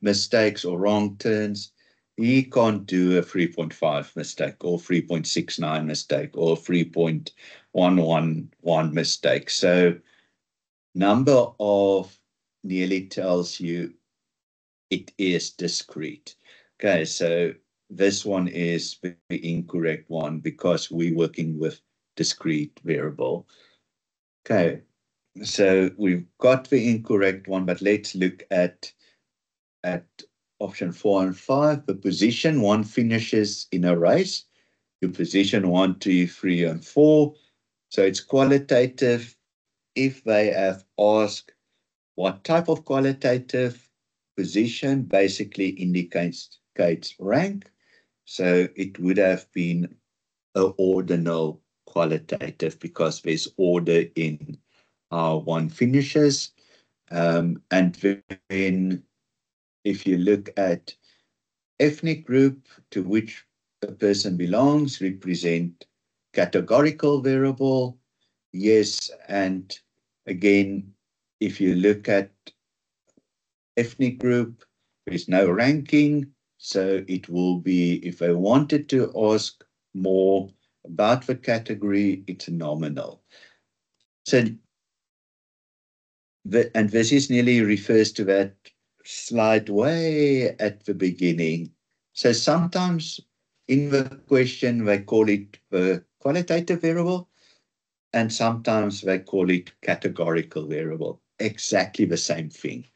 A: Mistakes or wrong turns. He can't do a 3.5 mistake or 3.69 mistake or 3.111 mistake. So number of nearly tells you it is discrete. Okay, so this one is the incorrect one because we're working with discrete variable. Okay, so we've got the incorrect one, but let's look at option 4 and 5. The position one finishes in a race. You position 1, 2, 3, and 4. So it's qualitative. If they have asked what type of qualitative, position basically indicates rank. So it would have been an ordinal qualitative because there's order in how one finishes. And then if you look at ethnic group to which a person belongs, represent categorical variable. Yes, and again, if you look at ethnic group, there's no ranking, so it will be, if I wanted to ask more about the category, it's nominal. So, and this is nearly refers to that slide way at the beginning. So sometimes in the question, they call it the qualitative variable, and sometimes they call it categorical variable. Exactly the same thing.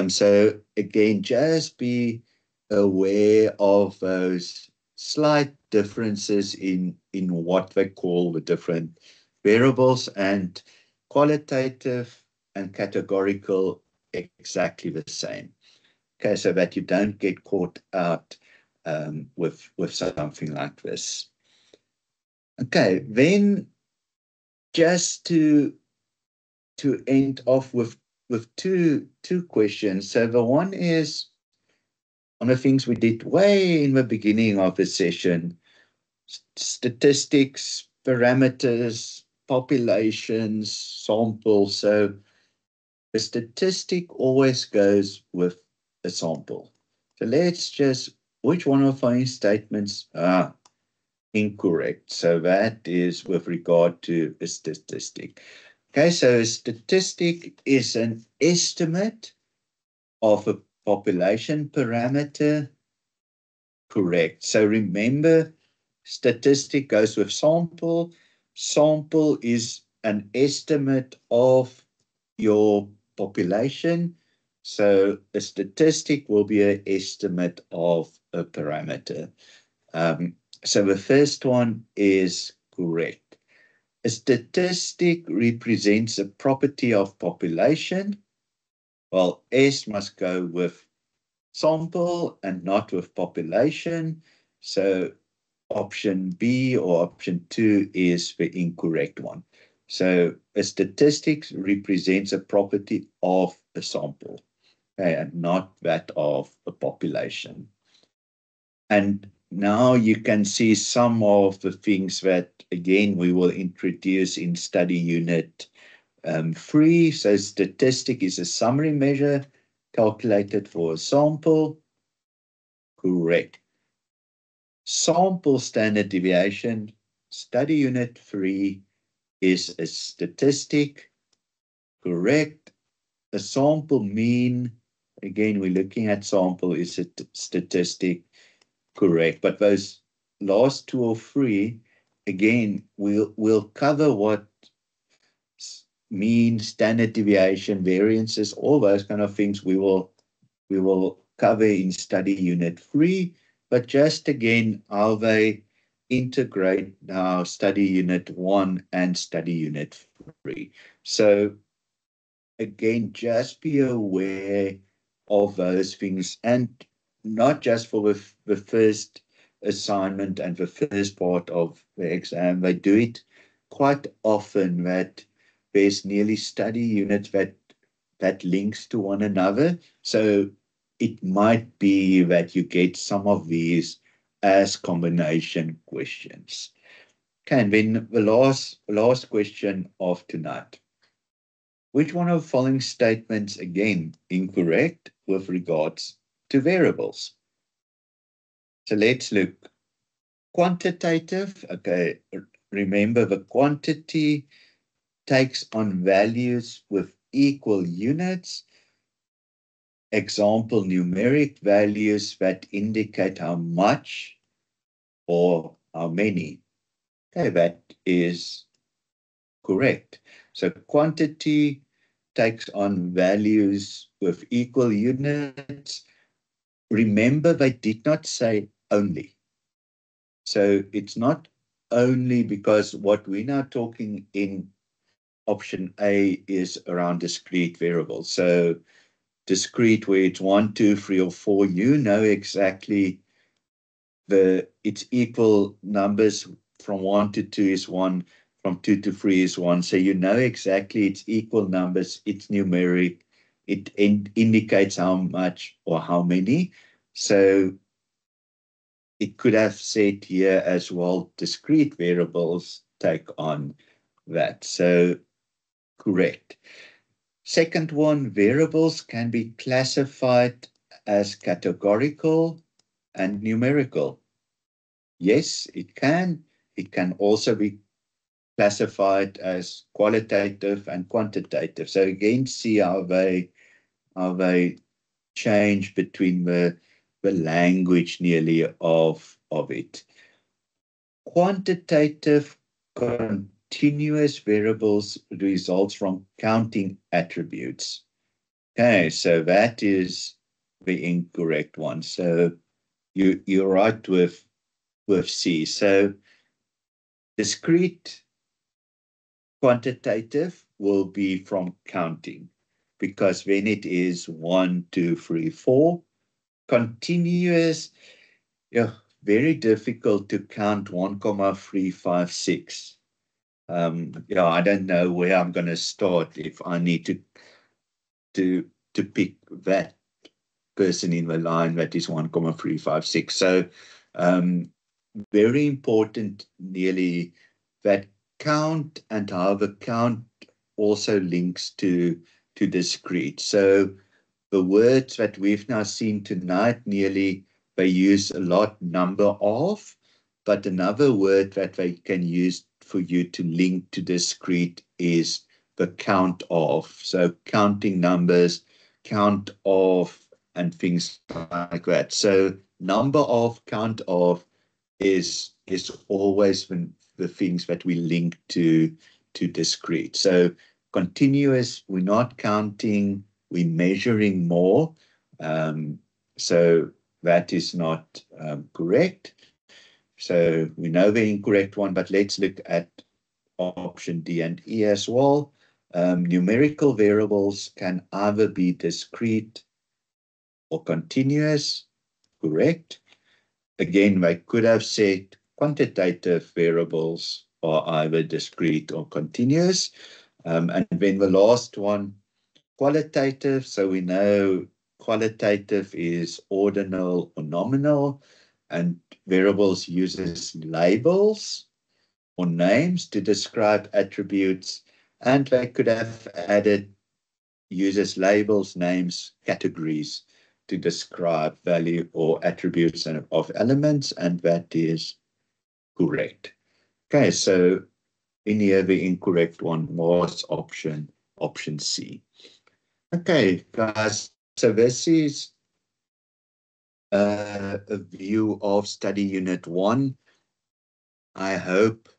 A: So again, just be aware of those slight differences in what they call the different variables, and qualitative and categorical exactly the same. Okay, so that you don't get caught out with something like this. Okay, then just to end off with two questions. So the one is on the things we did way in the beginning of the session: statistics, parameters, populations, samples. So the statistic always goes with a sample. So let's just, which one of our statements are incorrect? So that is with regard to a statistic. Okay, so a statistic is an estimate of a population parameter. Correct. So remember, statistic goes with sample. Sample is an estimate of your population. So a statistic will be an estimate of a parameter. So the first one is correct. A statistic represents a property of population. Well, S must go with sample and not with population. So option B or option 2 is the incorrect one. So a statistic represents a property of a sample, okay, and not that of a population. And now you can see some of the things that, again, we will introduce in study unit 3. So statistic is a summary measure calculated for a sample. Correct. Sample standard deviation, study unit 3, is a statistic. Correct. A sample mean, again, we're looking at sample, is a statistic. Correct. But those last 2 or 3, again, we'll cover what mean, standard deviation, variances, all those kind of things we will cover in study unit 3, but just again how they integrate now study unit 1 and study unit 3. So again, just be aware of those things, and not just for the first assignment and the first part of the exam. They do it quite often that there's nearly study units that links to one another. So it might be that you get some of these as combination questions. Okay, and then the last question of tonight. Which one of the following statements, again, incorrect with regards to variables? So let's look. Quantitative, okay, remember the quantity takes on values with equal units. example, numeric values that indicate how much or how many. Okay, that is correct. So quantity takes on values with equal units. Remember, they did not say only. So it's not only, because what we're now talking in option A is around discrete variables. So discrete, where it's 1, 2, 3, or 4, you know exactly it's equal numbers. From 1 to 2 is 1, from 2 to 3 is 1. So you know exactly it's equal numbers, it's numeric, it indicates how much or how many. So it could have said here as well, discrete variables take on that. So correct. Second one, variables can be classified as categorical and numerical. Yes, it can. It can also be classified as qualitative and quantitative. So again, see how they change between the language nearly of it. Quantitative continuous variables results from counting attributes. Okay, so that is the incorrect one. So you're right with C. So discrete quantitative will be from counting, because then it is 1, 2, 3, 4. Continuous, yeah, very difficult to count 1, 3, 5, 6. Yeah, I don't know where I'm going to start if I need to pick that person in the line that is 1, 3, 5, 6. So very important nearly that count and how the count also links to discrete. So the words that we've now seen tonight, nearly they use a lot number of, but another word that they can use for you to link to discrete is the count of. So counting numbers, count of, and things like that. So number of, count of is always the things that we link to discrete. So continuous, we're not counting, we're measuring more. So that is not correct. So we know the incorrect one, but let's look at option D and E as well. Numerical variables can either be discrete or continuous, correct. Again, I could have said quantitative variables are either discrete or continuous. And then the last one, qualitative. So we know qualitative is ordinal or nominal, and variables uses labels or names to describe attributes. And they could have added uses labels, names, categories to describe value or attributes of elements, and that is correct. Okay, so in here the incorrect one was option C. Okay, guys, so this is a view of study unit 1. I hope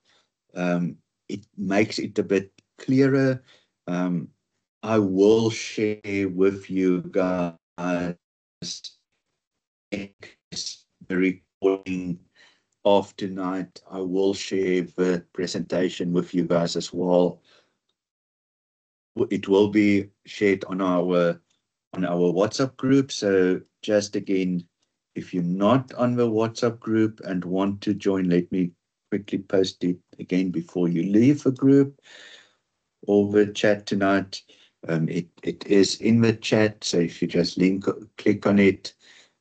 A: it makes it a bit clearer. I will share with you guys the recording of tonight. I will share the presentation with you guys as well. It will be shared on our WhatsApp group. So just again, if you're not on the WhatsApp group and want to join, let me quickly post it again before you leave the group or the chat tonight. It is in the chat, so if you just click on it,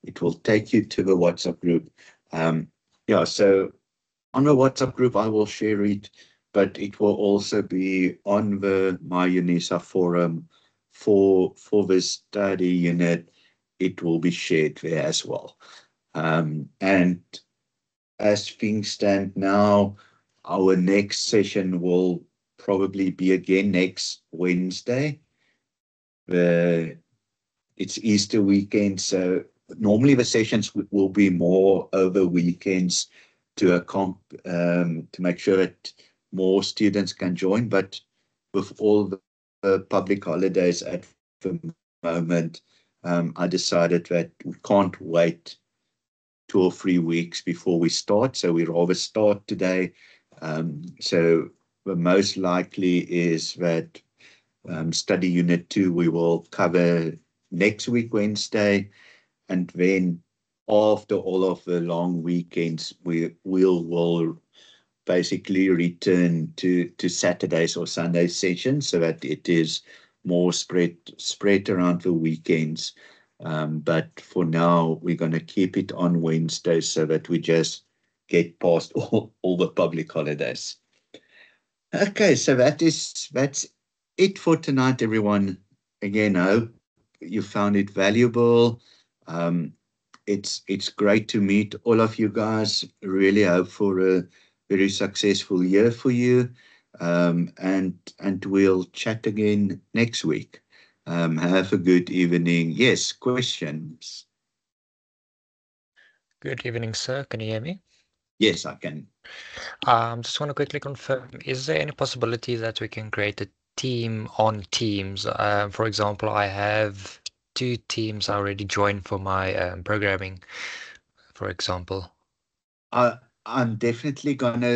A: it will take you to the WhatsApp group. Yeah, so on the WhatsApp group, I will share it, but it will also be on the My UNISA forum for this study unit. It will be shared there as well. And as things stand now, our next session will probably be again next Wednesday, the it's Easter weekend, so normally the sessions will be more over weekends to make sure that more students can join. But with all the public holidays at the moment, I decided that we can't wait 2 or 3 weeks before we start, so we rather start today. So the most likely is that study unit 2 we will cover next week, Wednesday, and then after all of the long weekends, will basically return to Saturdays or Sunday sessions so that it is more spread around the weekends. But for now, we're going to keep it on Wednesdays so that we just get past all the public holidays. Okay, so that's it for tonight, everyone. Again, I hope you found it valuable. Um, it's great to meet all of you guys. Really hope for a very successful year for you. And we'll chat again next week. Have a good evening. Yes, questions?
C: Good evening, sir. Can you hear me?
A: Yes, I can.
C: Just want to quickly confirm, is there any possibility that we can create a team on Teams? For example, I have 2 teams already joined for my programming, for example.
A: I'm definitely going to